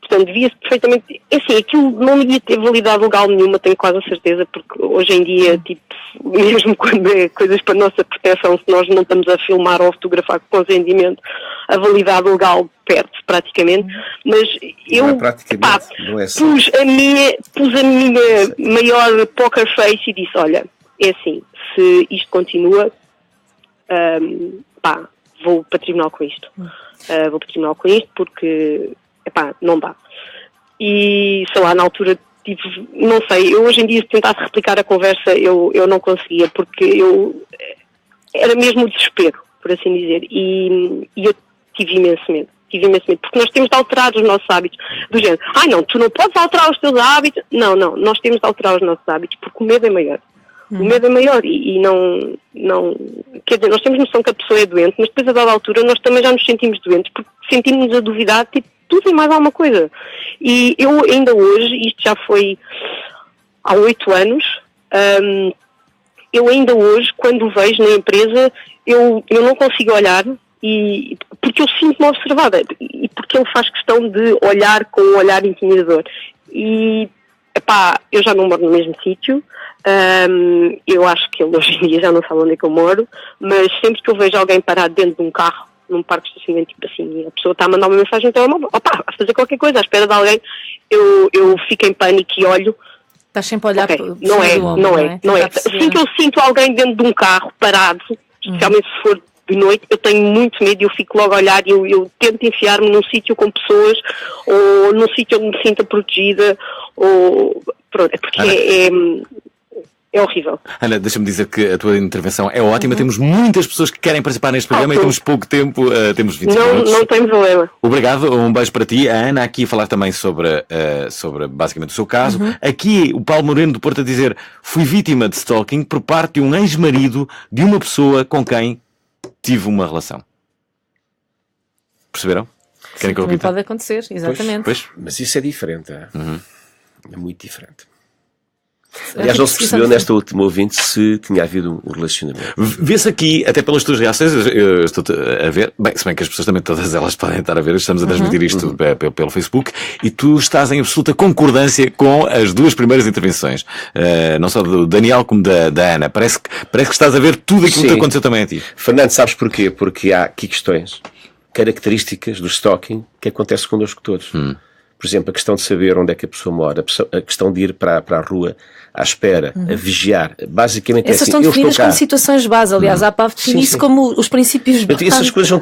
Speaker 7: Portanto, via-se perfeitamente... Assim, aquilo não ia ter validade legal nenhuma, tenho quase a certeza, porque hoje em dia, tipo, mesmo quando é coisas para a nossa proteção, se nós não estamos a filmar ou a fotografar com consentimento, a validade legal perde-se praticamente. Mas eu
Speaker 5: não é praticamente, não é só.
Speaker 7: pus a minha maior poker face e disse, olha, é assim, se isto continua, vou para tribunal com isto. Vou para tribunal com isto porque... não dá. E, sei lá, na altura, não sei, eu hoje em dia, se tentasse replicar a conversa, eu não conseguia, porque era mesmo o desespero, por assim dizer, e eu tive imenso medo, porque nós temos de alterar os nossos hábitos, do género, não, tu não podes alterar os teus hábitos, não, nós temos de alterar os nossos hábitos, porque o medo é maior. O medo é maior e não... Quer dizer, nós temos noção que a pessoa é doente, mas depois a dada altura nós também já nos sentimos doentes, porque sentimos-nos a duvidar, tudo e mais alguma coisa. E eu ainda hoje, isto já foi há 8 anos, eu ainda hoje, quando o vejo na empresa, eu não consigo olhar, porque eu sinto-me observada, e porque ele faz questão de olhar com um olhar intimidador. E, eu já não moro no mesmo sítio, eu acho que ele hoje em dia já não sabe onde é que eu moro, mas sempre que eu vejo alguém parado dentro de um carro, num parque de estacionamento, tipo assim, a pessoa está a mandar uma mensagem no telemóvel, a fazer qualquer coisa, à espera de alguém, eu fico em pânico e olho.
Speaker 4: Estás sempre a olhar para o
Speaker 7: não é. Assim que eu sinto alguém dentro de um carro parado, especialmente se for de noite, eu tenho muito medo e eu fico logo a olhar e eu tento enfiar-me num sítio com pessoas ou num sítio onde me sinta protegida, ou pronto, porque é horrível.
Speaker 3: Ana, deixa-me dizer que a tua intervenção é ótima. Temos muitas pessoas que querem participar neste programa e temos pouco tempo. Temos 20 minutos.
Speaker 7: Não tem problema.
Speaker 3: Obrigado, um beijo para ti. A Ana aqui a falar também sobre basicamente o seu caso. Aqui o Paulo Moreno do Porto a dizer: fui vítima de stalking por parte de um ex-marido de uma pessoa com quem tive uma relação. Perceberam? Querem que eu repita?
Speaker 4: Pode acontecer, exatamente.
Speaker 3: Pois.
Speaker 5: Mas isso é diferente. É muito diferente. Aliás, não se percebeu nesta última ouvinte se tinha havido um relacionamento.
Speaker 3: Vê-se aqui, até pelas tuas reações, eu estou a ver, bem, se bem que as pessoas também, todas elas podem estar a ver, estamos a transmitir isto pelo Facebook, e tu estás em absoluta concordância com as duas primeiras intervenções, não só do Daniel como da Ana. Parece que estás a ver tudo aquilo que aconteceu também a ti.
Speaker 5: Fernando, sabes porquê? Porque há aqui questões, características do stalking que acontece connosco todos. Por exemplo, a questão de saber onde é que a pessoa mora, a questão de ir para a rua à espera, a vigiar. Basicamente
Speaker 4: essas
Speaker 5: é assim,
Speaker 4: estão definidas como situações base. Aliás, a PAV define isso como os princípios base.
Speaker 5: Essas coisas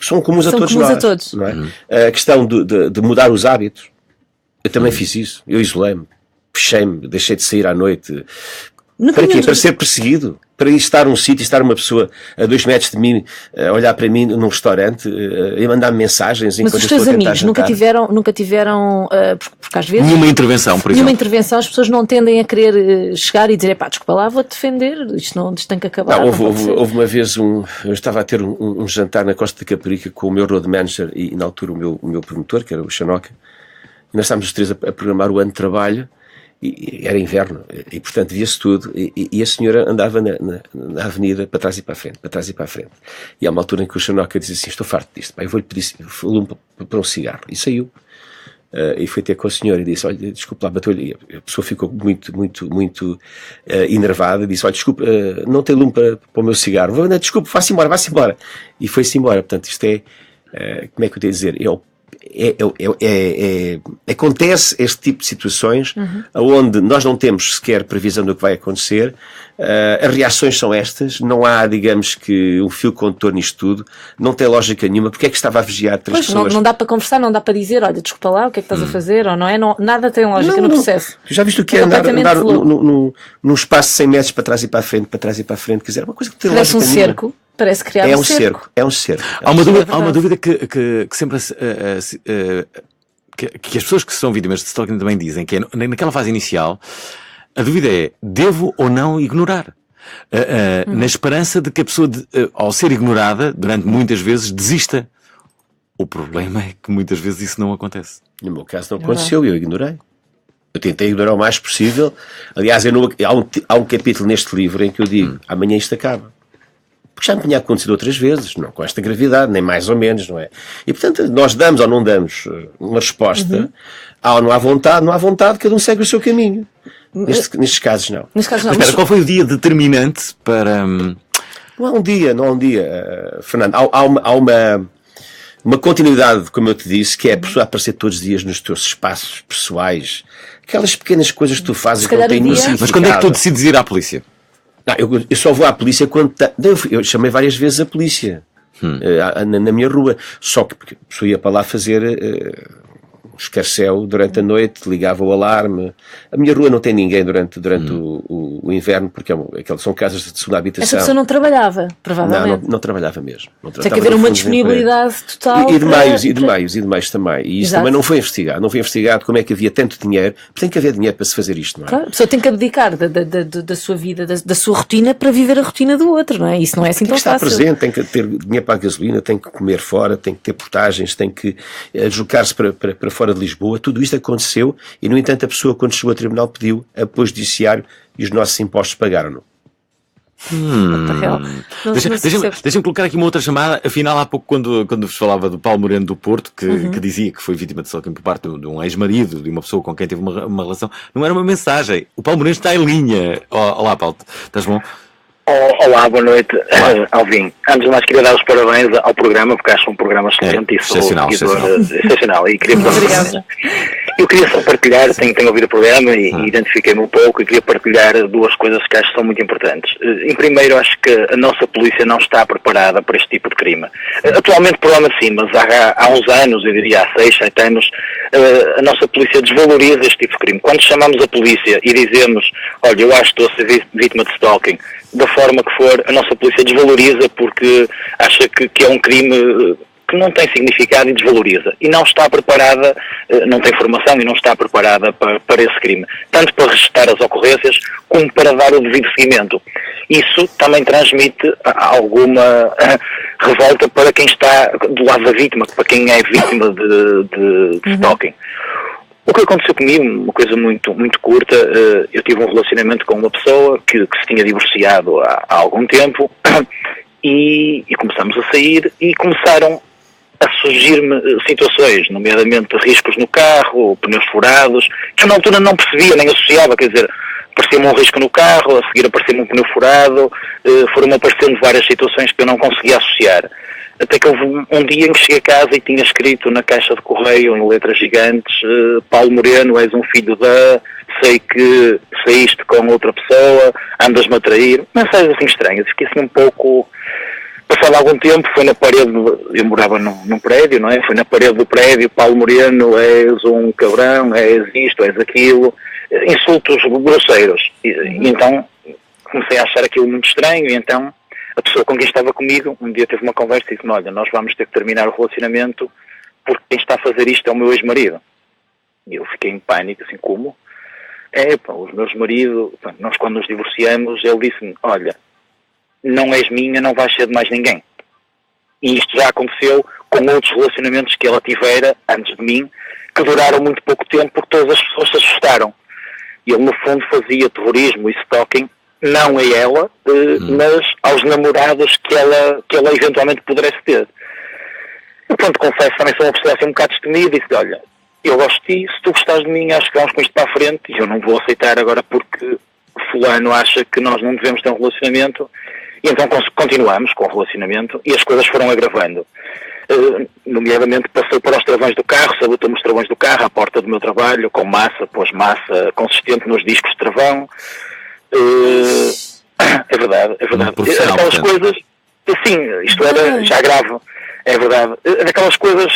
Speaker 5: são comuns a todos nós. Não é? A questão de mudar os hábitos. Eu também fiz isso. Eu isolei-me, fechei-me, deixei de sair à noite. Para quê? Para ser perseguido? Para ir estar num sítio, estar uma pessoa a 2 metros de mim, a olhar para mim num restaurante, e mandar-me mensagens enquanto
Speaker 4: mas os
Speaker 5: eu estou
Speaker 4: teus
Speaker 5: a tentar
Speaker 4: amigos
Speaker 5: jantar.
Speaker 4: nunca tiveram porque às vezes...
Speaker 3: Nenhuma intervenção, por exemplo.
Speaker 4: Nenhuma intervenção, as pessoas não tendem a querer chegar e dizer, desculpa lá, vou-te defender, isto tem que acabar.
Speaker 5: Não, houve uma vez, eu estava a ter um jantar na Costa da Caparica com o meu road manager e na altura o meu promotor, que era o Xanoca, e nós estávamos os três a programar o ano de trabalho. E era inverno, e portanto via-se tudo, e a senhora andava na avenida para trás e para a frente, para trás e para a frente. E há uma altura em que o Xanoca disse assim: estou farto disto, eu vou-lhe pedir para um cigarro. E saiu, e foi ter com a senhora e disse: olha, desculpe lá, bateu-lhe. A pessoa ficou muito enervada, disse: olha, desculpe, não tem lume para o meu cigarro. Não, desculpe, vá-se embora. E foi-se embora. Portanto, isto é, como é que eu tenho a dizer, é o acontece este tipo de situações onde nós não temos sequer previsão do que vai acontecer. As reações são estas, não há, digamos que, um fio condutor nisto tudo, não tem lógica nenhuma. Porque é que estava a vigiar três pessoas?
Speaker 4: Não dá para conversar, não dá para dizer, olha, desculpa lá, o que é que estás a fazer, ou não é? Nada tem lógica no processo.
Speaker 5: Tu já viste o que é andar num espaço de 100 metros para trás e para a frente, quer dizer, uma coisa que tem
Speaker 4: parece
Speaker 5: lógica
Speaker 4: um cerco, parece criar um cerco.
Speaker 5: É um cerco.
Speaker 3: Há uma dúvida que sempre que as pessoas que são vítimas de stalking também dizem, que é naquela fase inicial, a dúvida é, devo ou não ignorar? Na esperança de que a pessoa, ao ser ignorada, durante muitas vezes, desista. O problema é que muitas vezes isso não acontece.
Speaker 5: No meu caso não aconteceu, eu ignorei. Eu tentei ignorar o mais possível. Aliás, há um capítulo neste livro em que eu digo, amanhã isto acaba. Porque já me tinha acontecido outras vezes, não com esta gravidade, nem mais ou menos, não é? E portanto, nós damos ou não damos uma resposta, há ou não há vontade, cada um segue o seu caminho. Nestes casos não.
Speaker 4: Neste caso não.
Speaker 3: Mas espera, qual foi o dia determinante para...
Speaker 5: Não há um dia, Fernando. Há uma continuidade, como eu te disse, que é a pessoa aparecer todos os dias nos teus espaços pessoais. Aquelas pequenas coisas que tu fazes que não têm nenhum significado.
Speaker 3: Mas quando é que tu decides ir à polícia?
Speaker 5: Não, eu só vou à polícia quando... Eu chamei várias vezes a polícia na minha rua. Só que a pessoa ia para lá fazer escarcéu durante a noite, ligava o alarme. A minha rua não tem ninguém durante o inverno, porque são casas de segunda habitação.
Speaker 4: Essa pessoa não trabalhava, provavelmente.
Speaker 5: Não trabalhava mesmo.
Speaker 4: Tem que haver uma disponibilidade total.
Speaker 5: E de meios também. E isso também não foi investigado. Não foi investigado como é que havia tanto dinheiro. Tem que haver dinheiro para se fazer isto, não é?
Speaker 4: Claro, a pessoa tem que abdicar da sua vida, da sua rotina, para viver a rotina do outro, não é? Isso não é assim tão fácil.
Speaker 5: Tem que estar presente, tem que ter dinheiro para a gasolina, tem que comer fora, tem que ter portagens, tem que deslocar-se para fora de Lisboa. Tudo isto aconteceu e, no entanto, a pessoa, quando chegou ao tribunal, pediu apoio judiciário e os nossos impostos pagaram-no.
Speaker 3: Deixa-me colocar aqui uma outra chamada. Afinal, há pouco, quando vos falava do Paulo Moreno do Porto, que dizia que foi vítima de stalking por parte de um ex-marido, de uma pessoa com quem teve uma relação, não era uma mensagem. O Paulo Moreno está em linha. Olá, Paulo, estás bom?
Speaker 8: Olá, boa noite, Alvin. Antes de mais, queria dar os parabéns ao programa, porque acho um programa excelente e sou excepcional. E eu queria só partilhar, tenho ouvido o programa e identifiquei-me um pouco e queria partilhar duas coisas que acho que são muito importantes. Em primeiro, acho que a nossa polícia não está preparada para este tipo de crime. Atualmente, provavelmente sim, mas há uns anos, eu diria há 6, 7 anos, a nossa polícia desvaloriza este tipo de crime. Quando chamamos a polícia e dizemos, olha, eu acho que estou a ser vítima de stalking, da forma que for, a nossa polícia desvaloriza porque acha que é um crime que não tem significado e desvaloriza. E não está preparada, não tem formação e não está preparada para esse crime. Tanto para registrar as ocorrências, como para dar o devido seguimento. Isso também transmite alguma revolta para quem está do lado da vítima, para quem é vítima de stalking. O que aconteceu comigo, uma coisa muito, muito curta, eu tive um relacionamento com uma pessoa que se tinha divorciado há algum tempo e começamos a sair e começaram a surgir-me situações, nomeadamente riscos no carro, pneus furados, que eu na altura não percebia nem associava, quer dizer, aparecia-me um risco no carro, a seguir aparecia-me um pneu furado, foram aparecendo várias situações que eu não conseguia associar. Até que houve um dia em que cheguei a casa e tinha escrito na caixa de correio, em letras gigantes, Paulo Moreno, és um filho sei que saíste com outra pessoa, andas-me a trair. Mensagens assim estranhas. Fiquei assim um pouco... Passado algum tempo, foi na parede, eu morava num prédio, não é? Foi na parede do prédio, Paulo Moreno, és um cabrão, és isto, és aquilo. Insultos grosseiros. E então comecei a achar aquilo muito estranho e então... A pessoa com quem estava comigo, um dia teve uma conversa e disse-me, olha, nós vamos ter que terminar o relacionamento porque quem está a fazer isto é o meu ex-marido. E eu fiquei em pânico, assim, como? Os meus maridos, nós quando nos divorciamos, ele disse-me, olha, não és minha, não vais ser de mais ninguém. E isto já aconteceu com outros relacionamentos que ela tivera, antes de mim, que duraram muito pouco tempo porque todas as pessoas se assustaram. E ele, no fundo, fazia terrorismo e stalking, não a ela, mas aos namorados que ela eventualmente pudesse ter. Eu, pronto, confesso, também sou uma pessoa assim um bocado destemida e disse, olha, eu gosto de ti, se tu gostares de mim, acho que vamos com isto para a frente e eu não vou aceitar agora porque fulano acha que nós não devemos ter um relacionamento e então continuamos com o relacionamento e as coisas foram agravando. nomeadamente passou para os travões do carro, sabotou-me os travões do carro à porta do meu trabalho, com massa, pôs massa consistente nos discos de travão. É verdade. Aquelas coisas, sim, isto era já grave, é verdade. Daquelas coisas,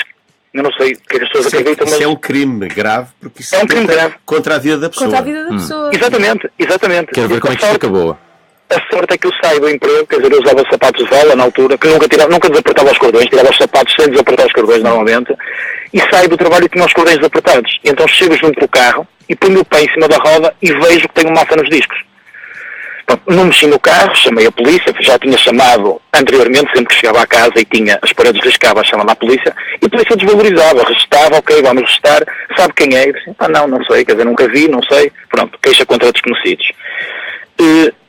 Speaker 8: eu não sei o que as pessoas acreditam, mas...
Speaker 5: Isso é um crime grave, porque isso
Speaker 8: é um crime grave
Speaker 5: contra a vida da pessoa.
Speaker 4: Contra a vida da pessoa.
Speaker 8: Exatamente.
Speaker 3: Quero ver como é que isto acabou.
Speaker 8: A sorte é que eu saio do emprego, quer dizer, eu usava sapatos de vela na altura, que nunca desapertava os cordões, tirava os sapatos sem desapertar os cordões normalmente, e saio do trabalho e tinha os cordões desapertados. E então chego junto do carro e ponho o pé em cima da roda e vejo que tenho massa nos discos. Pronto, não mexi no carro, chamei a polícia, já tinha chamado anteriormente, sempre que chegava à casa e tinha as paredes riscadas, chamava a polícia, e a polícia desvalorizava, registava, ok, vamos registrar, sabe quem é? Eu disse, não sei, quer dizer, nunca vi, não sei, pronto, queixa contra desconhecidos.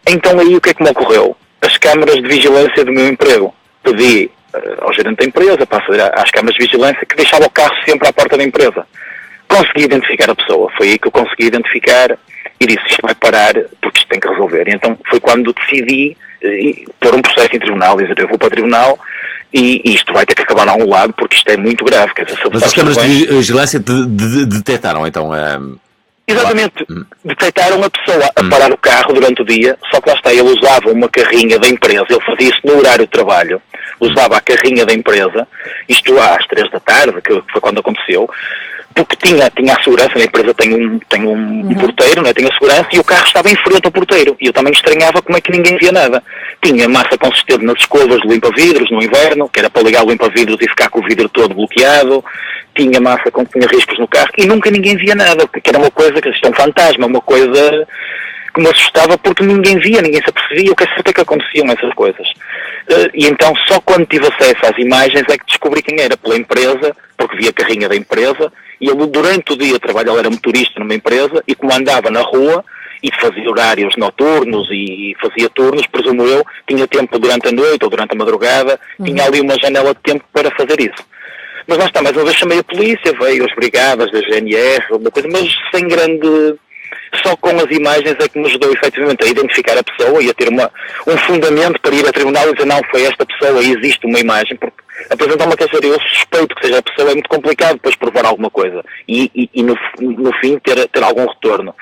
Speaker 8: Então aí o que é que me ocorreu? As câmaras de vigilância do meu emprego. Pedi ao gerente da empresa para aceder às câmaras de vigilância que deixava o carro sempre à porta da empresa. Consegui identificar a pessoa, foi aí que eu consegui identificar e disse, isto vai parar porque isto tem que resolver. E então foi quando decidi pôr um processo em tribunal, dizer, eu vou para o tribunal e isto vai ter que acabar a algum lado porque isto é muito grave. Quer dizer,
Speaker 3: mas as câmaras de vigilância detectaram então...
Speaker 8: Exatamente, detectaram a pessoa a parar o carro durante o dia, só que lá está, ele usava uma carrinha da empresa, ele fazia isso no horário de trabalho, usava a carrinha da empresa, isto às 3 da tarde, que foi quando aconteceu, porque tinha a segurança, a empresa tem um porteiro, né, tem a segurança, e o carro estava em frente ao porteiro, e eu também estranhava como é que ninguém via nada. Tinha massa consistente nas escovas de limpa-vidros no inverno, que era para ligar o limpa-vidros e ficar com o vidro todo bloqueado, tinha massa com tinha riscos no carro, e nunca ninguém via nada, que era uma coisa, que isto é um fantasma, uma coisa que me assustava porque ninguém via, ninguém se apercebia, eu quero saber que aconteciam essas coisas. E então só quando tive acesso às imagens é que descobri quem era, pela empresa, porque via a carrinha da empresa, e ele durante o dia de trabalho, ele era motorista numa empresa, e como andava na rua, e fazia horários noturnos e fazia turnos, presumo eu, tinha tempo durante a noite ou durante a madrugada, tinha ali uma janela de tempo para fazer isso. Mas lá está, mais uma vez chamei a polícia, veio as brigadas da GNR, alguma coisa, mas sem grande... Só com as imagens é que me ajudou efetivamente a identificar a pessoa e a ter um fundamento para ir a tribunal e dizer não, foi esta pessoa e existe uma imagem, porque apresentar uma queixa, eu suspeito que seja a pessoa, é muito complicado depois provar alguma coisa e no fim ter algum retorno.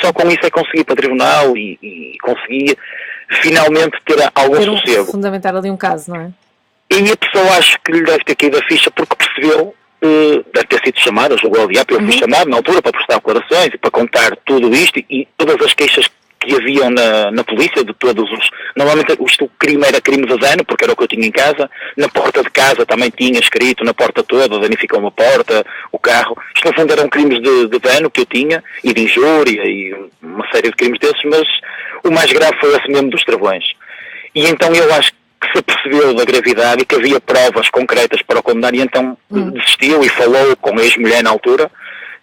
Speaker 8: Só com isso é que consegui ir para o tribunal e consegui finalmente ter algum sossego.
Speaker 4: Fundamentar ali um caso, não é?
Speaker 8: E a pessoa acho que lhe deve ter caído a ficha porque percebeu, deve ter sido chamada, julgou ali, eu fui chamado na altura para prestar declarações e para contar tudo isto e todas as queixas que haviam na polícia, de todos os... Normalmente o crime era crime de dano, porque era o que eu tinha em casa. Na porta de casa também tinha escrito, na porta toda, danificou uma porta, o carro. Isto no fundo eram crimes de dano que eu tinha, e de injúria, e uma série de crimes desses, mas o mais grave foi esse mesmo dos travões. E então eu acho que se apercebeu da gravidade e que havia provas concretas para o condenar, e então desistiu e falou com a ex-mulher na altura,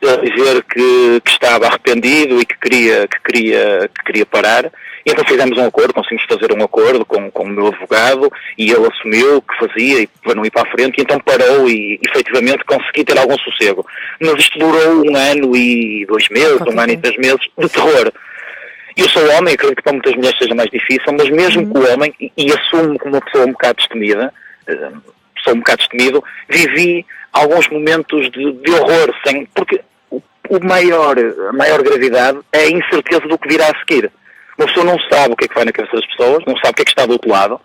Speaker 8: a dizer que estava arrependido e que queria parar. E então fizemos um acordo, conseguimos fazer um acordo com o meu advogado e ele assumiu que fazia e para não ir para a frente, e então parou e efetivamente consegui ter algum sossego. Mas isto durou 1 ano e 2 meses, 1 ano e 3 meses de terror. Eu sou homem, acredito que para muitas mulheres seja mais difícil, mas mesmo com o homem, e assumo como uma pessoa um bocado destemida, sou um bocado destemido, vivi alguns momentos de horror, porque a maior gravidade é a incerteza do que virá a seguir. Uma pessoa não sabe o que é que vai na cabeça das pessoas, não sabe o que é que está do outro lado,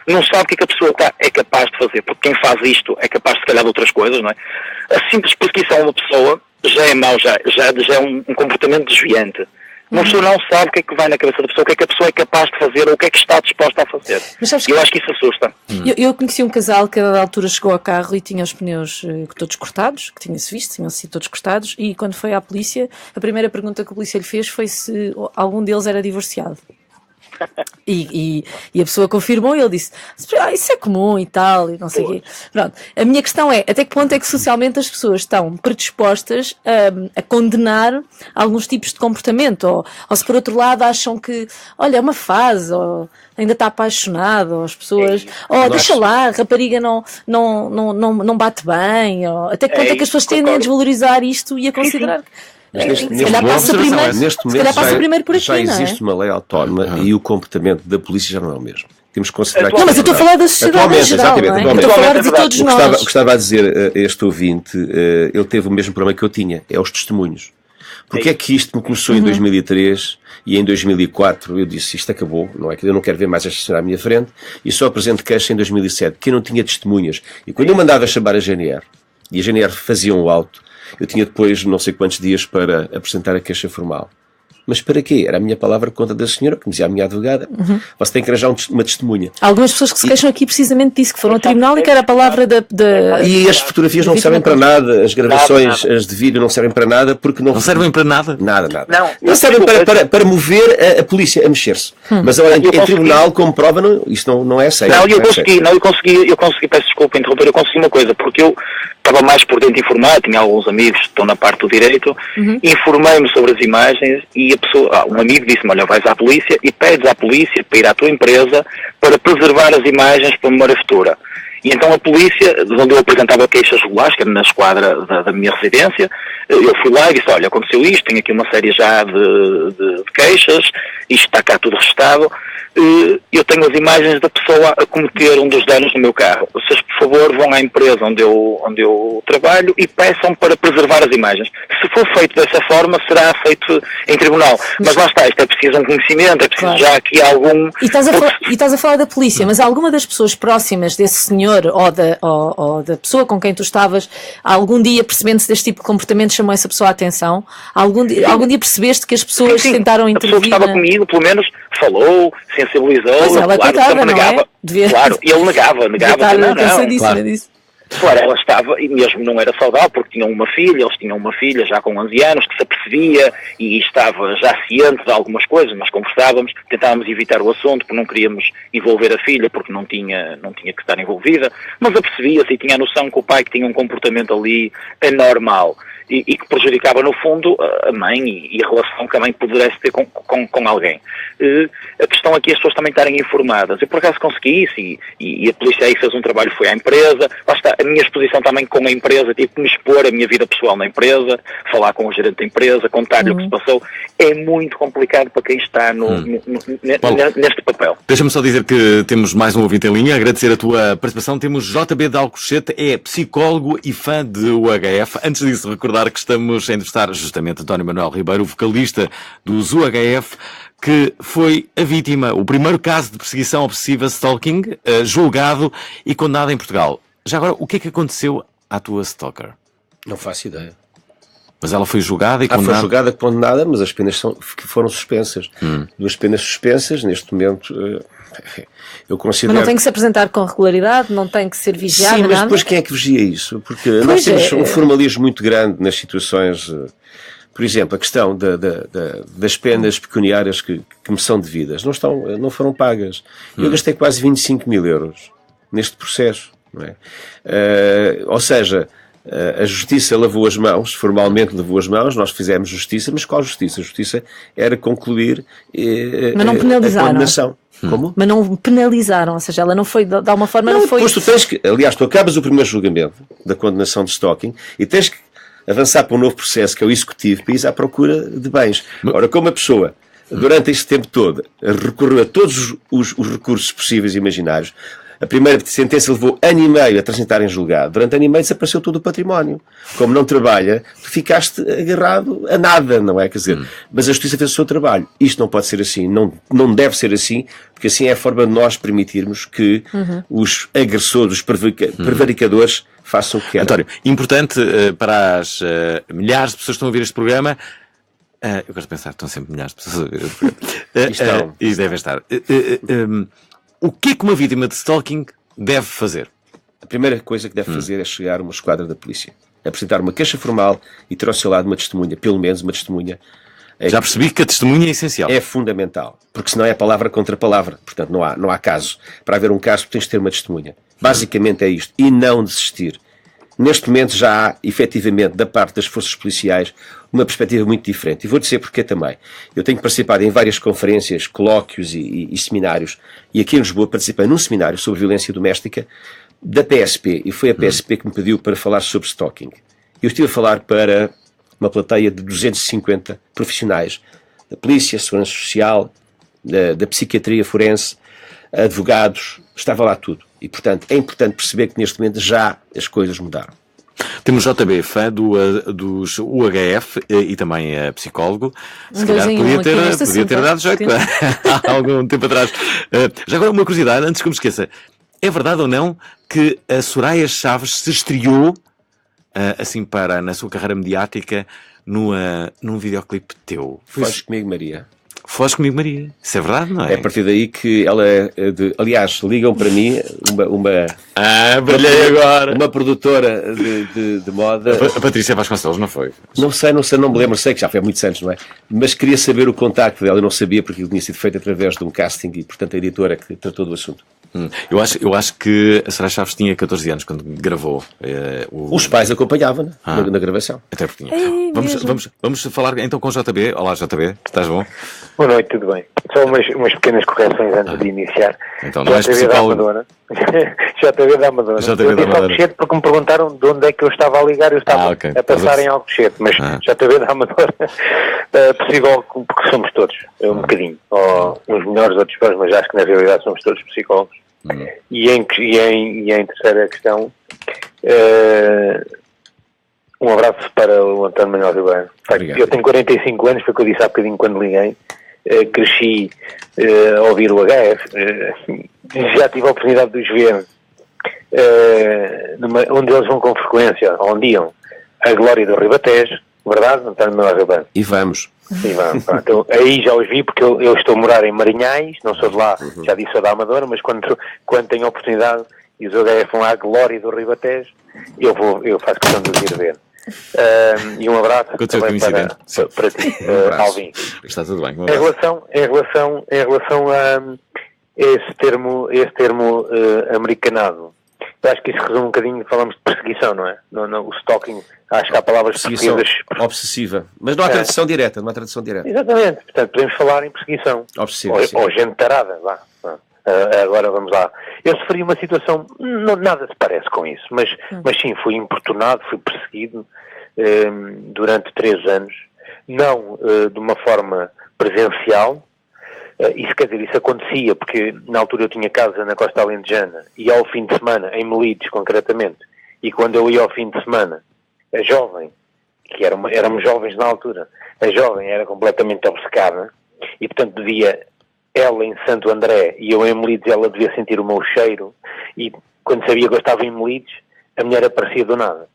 Speaker 8: não sabe o que é que a pessoa é capaz de fazer, porque quem faz isto é capaz de calhar de outras coisas, não é? A simples perseguição a uma pessoa já é mau, já é um comportamento desviante. Uma pessoa não sabe o que é que vai na cabeça da pessoa, o que é que a pessoa é capaz de fazer ou o que é que está disposta a fazer. E eu acho que isso assusta.
Speaker 4: Eu conheci um casal que a dada altura chegou ao carro e tinha os pneus todos cortados, que tinham sido todos cortados, e quando foi à polícia, a primeira pergunta que a polícia lhe fez foi se algum deles era divorciado. E a pessoa confirmou e ele disse, isso é comum e tal, e não sei o quê. Pronto. A minha questão é, até que ponto é que socialmente as pessoas estão predispostas a condenar alguns tipos de comportamento, ou se por outro lado acham que, olha, é uma fase, ou ainda está apaixonado, ou as pessoas, deixa lá, a rapariga não bate bem, ou até que ponto é que as pessoas tendem a desvalorizar isto e a considerar...
Speaker 5: Neste momento
Speaker 4: por aqui,
Speaker 5: já existe uma lei autónoma e o comportamento da polícia já não é o mesmo. Temos que considerar
Speaker 4: Não, mas eu estou a falar da sociedade em geral, não é? Eu estou a falar de todos nós.
Speaker 5: O que estava a dizer este ouvinte, ele teve o mesmo problema que eu tinha, é os testemunhos. Porque é que isto me começou em 2003 e em 2004 eu disse, isto acabou, não é que eu não quero ver mais esta cena à minha frente, e só apresento queixa em 2007, que eu não tinha testemunhas. E quando eu mandava chamar a GNR, e a GNR fazia um auto, eu tinha depois não sei quantos dias para apresentar a queixa formal. Mas para quê? Era a minha palavra contra da senhora, que me dizia a minha advogada. Você tem que arranjar uma testemunha.
Speaker 4: Há algumas pessoas que se queixam aqui precisamente disso, que foram ao tribunal e que era a palavra da...
Speaker 5: E as fotografias não servem para nada, as gravações, as de vídeo não servem para nada, porque não
Speaker 3: servem para nada?
Speaker 5: Nada. Não servem para mover a polícia a mexer-se. Mas agora, em tribunal, como prova, isto não é aceito.
Speaker 8: Eu consegui, peço desculpa interromper, eu consegui uma coisa, porque eu estava mais por dentro informado, tinha alguns amigos que estão na parte do direito, informei-me sobre as imagens e um amigo disse-me, olha, vais à polícia e pedes à polícia para ir à tua empresa para preservar as imagens para memória futura. E então a polícia, onde eu apresentava queixas regulares, que era na esquadra da minha residência, eu fui lá e disse, olha, aconteceu isto, tenho aqui uma série já de queixas, isto está cá tudo registado, eu tenho as imagens da pessoa a cometer um dos danos no meu carro. Vocês, por favor, vão à empresa onde eu trabalho e peçam para preservar as imagens. Se for feito dessa forma, será feito em tribunal. Mas lá está, isto é preciso um conhecimento, é preciso já aqui algum...
Speaker 4: E estás a falar da polícia, mas alguma das pessoas próximas desse senhor ou da pessoa com quem tu estavas, algum dia, percebendo-se deste tipo de comportamento, chamou essa pessoa a atenção? Algum dia percebeste que as pessoas tentaram intervir?
Speaker 8: A pessoa que estava comigo, pelo menos, falou, sensibilizou,
Speaker 4: mas ela coitada, não é?
Speaker 8: Claro, e ele negava,
Speaker 4: Claro.
Speaker 8: Claro, ela estava, e mesmo não era saudável, porque tinham uma filha, eles tinham uma filha já com 11 anos, que se apercebia e estava já ciente de algumas coisas, nós conversávamos, tentávamos evitar o assunto, porque não queríamos envolver a filha, porque não tinha que estar envolvida, mas apercebia-se e tinha a noção que o pai que tinha um comportamento ali anormal e que prejudicava, no fundo, a mãe e a relação que a mãe pudesse ter com alguém. A questão aqui é as pessoas também estarem informadas. Eu, por acaso, consegui isso e a polícia aí fez um trabalho, foi à empresa. Lá está, a minha exposição também com a empresa, tive que me expor a minha vida pessoal na empresa, falar com o gerente da empresa, contar-lhe o que se passou. É muito complicado para quem está neste papel.
Speaker 3: Deixa-me só dizer que temos mais um ouvinte em linha, agradecer a tua participação. Temos JB de Alcochete, é psicólogo e fã de UHF. Antes disso, recordar que estamos a entrevistar justamente António Manuel Ribeiro, o vocalista dos UHF, que foi a vítima, o primeiro caso de perseguição obsessiva, stalking, julgado e condenado em Portugal. Já agora, o que é que aconteceu à tua stalker?
Speaker 5: Não faço ideia.
Speaker 3: Mas ela foi julgada e condenada?
Speaker 5: Foi julgada e condenada, mas as penas foram suspensas. 2 penas suspensas, neste momento... Eu considero...
Speaker 4: Mas não tem que se apresentar com regularidade, não tem que ser vigiado,
Speaker 5: Sim, mas depois quem é que vigia isso? Porque nós temos um formalismo muito grande nas situações... Por exemplo, a questão das penas pecuniárias que me são devidas não foram pagas. Eu gastei quase 25 mil euros neste processo. Não é? Ou seja, a justiça lavou as mãos, formalmente lavou as mãos, nós fizemos justiça, mas qual justiça? A justiça era concluir
Speaker 4: mas não penalizaram.
Speaker 5: A condenação. Como?
Speaker 4: Mas não penalizaram, ou seja, ela não foi, de alguma forma, não foi...
Speaker 5: Depois tu tens que, aliás, tu acabas o primeiro julgamento da condenação de stalking e tens que avançar para um novo processo, que é o executivo, para ir à procura de bens. Ora, como a pessoa, durante este tempo todo, recorreu a todos os recursos possíveis e imaginários, a primeira sentença levou ano e meio a transitar em julgado. Durante ano e meio desapareceu todo o património. Como não trabalha, tu ficaste agarrado a nada, não é? Quer dizer, mas a justiça fez o seu trabalho. Isto não pode ser assim, não deve ser assim, porque assim é a forma de nós permitirmos que os agressores, os prevaricadores façam o que querem.
Speaker 3: António, importante para as milhares de pessoas que estão a ouvir este programa. Eu gosto de pensar que estão sempre milhares de pessoas a ouvir este programa. E devem estar. O que é que uma vítima de stalking deve fazer?
Speaker 5: A primeira coisa que deve fazer é chegar a uma esquadra da polícia, apresentar uma queixa formal e ter ao seu lado uma testemunha, pelo menos uma testemunha.
Speaker 3: Já percebi que a testemunha é essencial.
Speaker 5: É fundamental, porque senão é palavra contra palavra. Portanto, não há caso. Para haver um caso, tens de ter uma testemunha. Basicamente é isto. E não desistir. Neste momento já há, efetivamente, da parte das forças policiais, uma perspectiva muito diferente. E vou dizer porquê também. Eu tenho participado em várias conferências, colóquios e seminários, e aqui em Lisboa participei num seminário sobre violência doméstica da PSP, e foi a PSP que me pediu para falar sobre stalking. Eu estive a falar para uma plateia de 250 profissionais da polícia, segurança social, da psiquiatria forense, advogados, estava lá tudo. E, portanto, é importante perceber que neste momento já as coisas mudaram.
Speaker 3: Temos JB, fã dos UHF e também psicólogo. Se calhar podia ter dado jeito há algum tempo atrás. Já agora uma curiosidade, antes que eu me esqueça. É verdade ou não que a Soraya Chaves se estreou, assim na sua carreira mediática, num videoclipe teu?
Speaker 5: Foges comigo, Maria.
Speaker 3: Foges comigo, Maria. Isso é verdade, não é?
Speaker 5: É a partir daí que ela aliás, ligam para mim
Speaker 3: brilhei agora.
Speaker 5: Uma produtora de moda.
Speaker 3: A Patrícia Vasconcelos, não foi?
Speaker 5: Não sei, não me lembro, sei que já foi há muitos anos, não é? Mas queria saber o contacto dela, eu não sabia porque ele tinha sido feito através de um casting e, portanto, a editora que tratou do assunto.
Speaker 3: Eu acho que a Soraya Chaves tinha 14 anos quando gravou.
Speaker 5: Os pais acompanhavam na gravação.
Speaker 3: Até porque tinha. Vamos falar então com o JB. Olá, JB, estás bom?
Speaker 9: Boa noite, tudo bem. Só umas pequenas correções antes de iniciar.
Speaker 3: Então, não és psicólogo?
Speaker 9: JB da Amadora. Eu disse Alcochete porque me perguntaram de onde é que eu estava a ligar. Eu estava a passar em Alcochete, mas JB da Amadora, psicólogo, porque somos todos, um bocadinho. Uns melhores, outros piores, mas acho que na realidade somos todos psicólogos. E em terceira questão, um abraço para o António Manuel Ribeiro. Eu tenho 45 anos, foi o que eu disse há bocadinho quando liguei. Cresci a ouvir o HF, já tive a oportunidade de os ver onde eles vão com frequência, onde iam a Glória do Ribatejo, verdade, António Manuel Ribeiro?
Speaker 5: E vamos.
Speaker 9: Então, aí já os vi, porque eu estou a morar em Marinhais, não sou de lá, já disse, sou da Amadora, mas quando tenho a oportunidade e os HF vão à Glória do Ribatejo, eu faço questão de os ir ver. E um abraço também para ti, Alvin.
Speaker 3: Está tudo bem.
Speaker 9: Em relação a esse termo americanado, eu acho que isso resume um bocadinho, falamos de perseguição, não é? O stalking, acho que há palavras portuguesas
Speaker 5: obsessiva, mas não há tradução direta,
Speaker 9: Exatamente, portanto podemos falar em perseguição
Speaker 5: obsessiva,
Speaker 9: ou gente tarada, vá. Agora vamos lá. Eu sofri uma situação, nada se parece com isso, mas sim, fui importunado, fui perseguido durante 3 anos, não de uma forma presencial. Isso quer dizer, isso acontecia porque na altura eu tinha casa na Costa Alentejana e ao fim de semana, em Melides concretamente, e quando eu ia ao fim de semana, a jovem, que éramos jovens na altura, a jovem era completamente obcecada e portanto ela em Santo André e eu em Melides, ela devia sentir o meu cheiro e quando sabia que eu estava em Melides, a mulher aparecia do nada.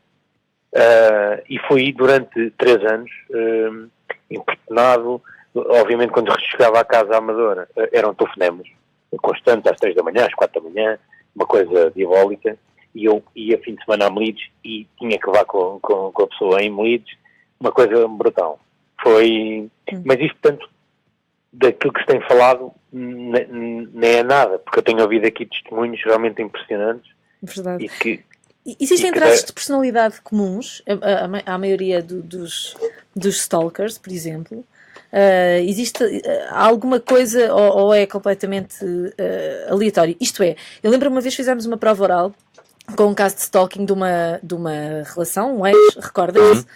Speaker 9: E fui durante 3 anos importunado. Obviamente quando chegava à casa Amadora eram telefonemas constantes às 3 da manhã, às 4 da manhã, uma coisa diabólica, e eu ia fim de semana a Melides e tinha que levar com a pessoa em Melides, uma coisa brutal. Mas isto, portanto, daquilo que se tem falado nem é nada, porque eu tenho ouvido aqui testemunhos realmente impressionantes.
Speaker 4: Verdade.
Speaker 9: E
Speaker 4: existem traços de personalidade comuns à maioria dos stalkers, por exemplo. Existe alguma coisa ou é completamente aleatório? Isto é, eu lembro uma vez fizemos uma prova oral com um caso de stalking de uma relação, um ex, recorda-se?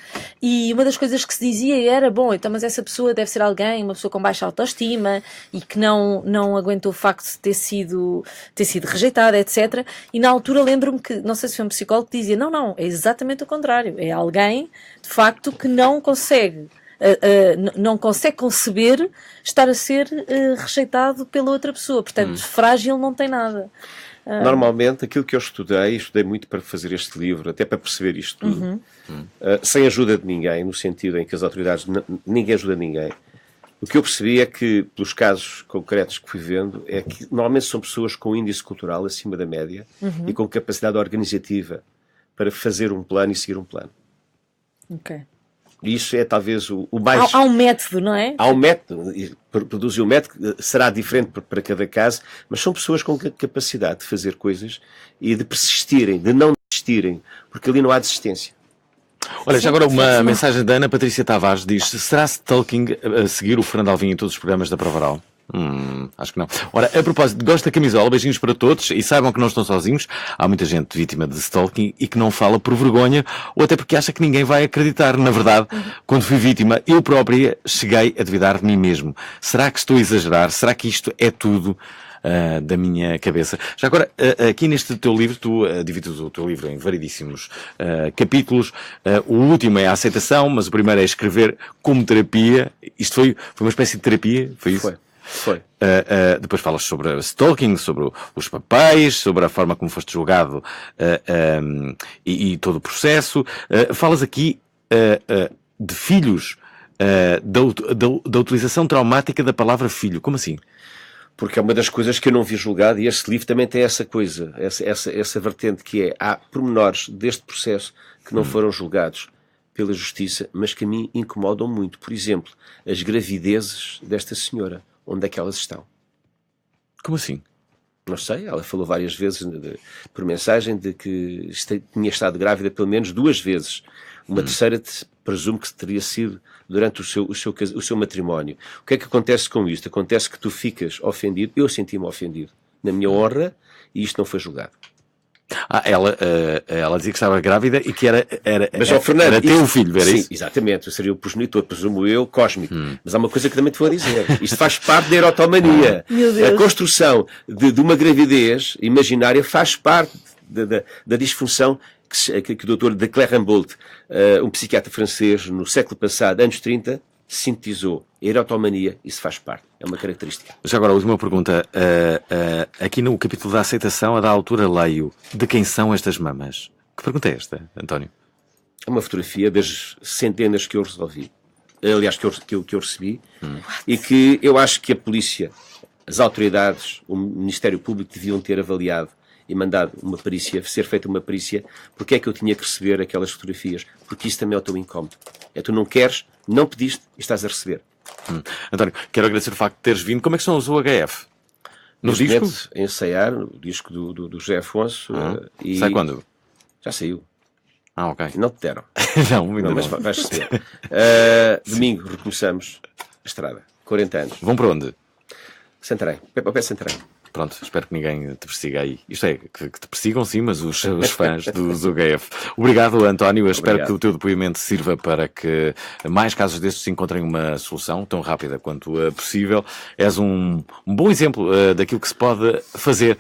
Speaker 4: E uma das coisas que se dizia era, bom, então mas essa pessoa deve ser alguém, uma pessoa com baixa autoestima e que não aguentou o facto de ter sido rejeitada, etc. E na altura lembro-me que, não sei se foi um psicólogo que dizia, não, é exatamente o contrário, é alguém, de facto, que não consegue conceber estar a ser rejeitado pela outra pessoa, portanto, frágil não tem nada.
Speaker 5: Normalmente, aquilo que eu estudei muito para fazer este livro, até para perceber isto tudo, sem ajuda de ninguém, no sentido em que as autoridades, ninguém ajuda ninguém. O que eu percebi é que, pelos casos concretos que fui vendo, é que normalmente são pessoas com índice cultural acima da média e com capacidade organizativa para fazer um plano e seguir um plano.
Speaker 4: Ok.
Speaker 5: E isso é talvez o mais...
Speaker 4: Há um método, não é?
Speaker 5: Há um método, e produzir um método será diferente para cada caso, mas são pessoas com capacidade de fazer coisas e de persistirem, de não desistirem, porque ali não há desistência.
Speaker 3: Olha, já agora uma mensagem da Ana Patrícia Tavares diz: será stalking a seguir o Fernando Alvim em todos os programas da Prova Oral? Acho que não. Ora, a propósito, gosto da camisola, beijinhos para todos e saibam que não estão sozinhos. Há muita gente vítima de stalking e que não fala por vergonha ou até porque acha que ninguém vai acreditar. Na verdade, quando fui vítima, eu própria cheguei a duvidar de mim mesmo. Será que estou a exagerar? Será que isto é tudo? da minha cabeça. Já agora, aqui neste teu livro, tu divides o teu livro em variedíssimos capítulos. O último é a aceitação, mas o primeiro é escrever como terapia. Isto foi uma espécie de terapia? Foi isso?
Speaker 5: Foi.
Speaker 3: Depois falas sobre stalking, sobre os papéis, sobre a forma como foste julgado e todo o processo. Falas aqui de filhos, da utilização traumática da palavra filho. Como assim?
Speaker 5: Porque é uma das coisas que eu não vi julgado, e este livro também tem essa coisa, essa vertente, que é, há pormenores deste processo que não foram julgados pela justiça, mas que a mim incomodam muito. Por exemplo, as gravidezes desta senhora. Onde é que elas estão?
Speaker 3: Como assim?
Speaker 5: Não sei, ela falou várias vezes por mensagem de que tinha estado grávida pelo menos 2 vezes. Uma terceira presumo que teria sido durante o seu matrimónio. O que é que acontece com isto? Acontece que tu ficas ofendido, eu senti-me ofendido, na minha honra, e isto não foi julgado.
Speaker 3: Ela dizia que estava grávida e que era
Speaker 5: Fernando,
Speaker 3: era teu filho, era isso?
Speaker 5: Sim, exatamente. Eu seria o progenitor, presumo eu, cósmico. Mas há uma coisa que também te vou dizer. Isto faz parte da erotomania. A construção de uma gravidez imaginária faz parte da disfunção que o Dr. de Clérambault, um psiquiatra francês, no século passado, anos 30, sintetizou. A erotomania, isso faz parte. É uma característica.
Speaker 3: Já agora, a última pergunta. Aqui no capítulo da aceitação, a da altura leio: de quem são estas mamas? Que pergunta é esta, António?
Speaker 5: É uma fotografia das centenas que eu resolvi. Aliás, que eu recebi. E que eu acho que a polícia, as autoridades, o Ministério Público deviam ter avaliado e mandado uma perícia, ser feita uma perícia, porque é que eu tinha que receber aquelas fotografias. Porque isso também é o teu incómodo. Tu não queres, não pediste e estás a receber.
Speaker 3: António, quero agradecer o facto de teres vindo. Como é que são os UHF? No disco?
Speaker 5: A ensaiar, o disco do José Afonso. E
Speaker 3: sai quando?
Speaker 5: Já saiu.
Speaker 3: Ok.
Speaker 5: Não te deram.
Speaker 3: não,
Speaker 5: mas vais receber. Domingo recomeçamos a estrada. 40 anos.
Speaker 3: Vão para onde?
Speaker 5: Santarém. Ao pé de Santarém.
Speaker 3: Pronto, espero que ninguém te persiga aí. Isto é, que te persigam sim, mas os fãs dos UHF. Obrigado, António. Eu espero que o teu depoimento sirva para que mais casos destes encontrem uma solução tão rápida quanto possível. És um bom exemplo daquilo que se pode fazer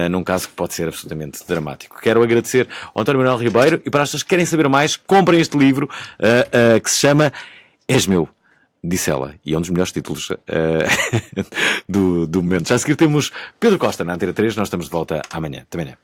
Speaker 3: num caso que pode ser absolutamente dramático. Quero agradecer ao António Manuel Ribeiro, e para as pessoas que querem saber mais, comprem este livro que se chama És Meu, disse ela, e é um dos melhores títulos do momento. Já a seguir temos Pedro Costa na Antena 3, nós estamos de volta amanhã. Até amanhã.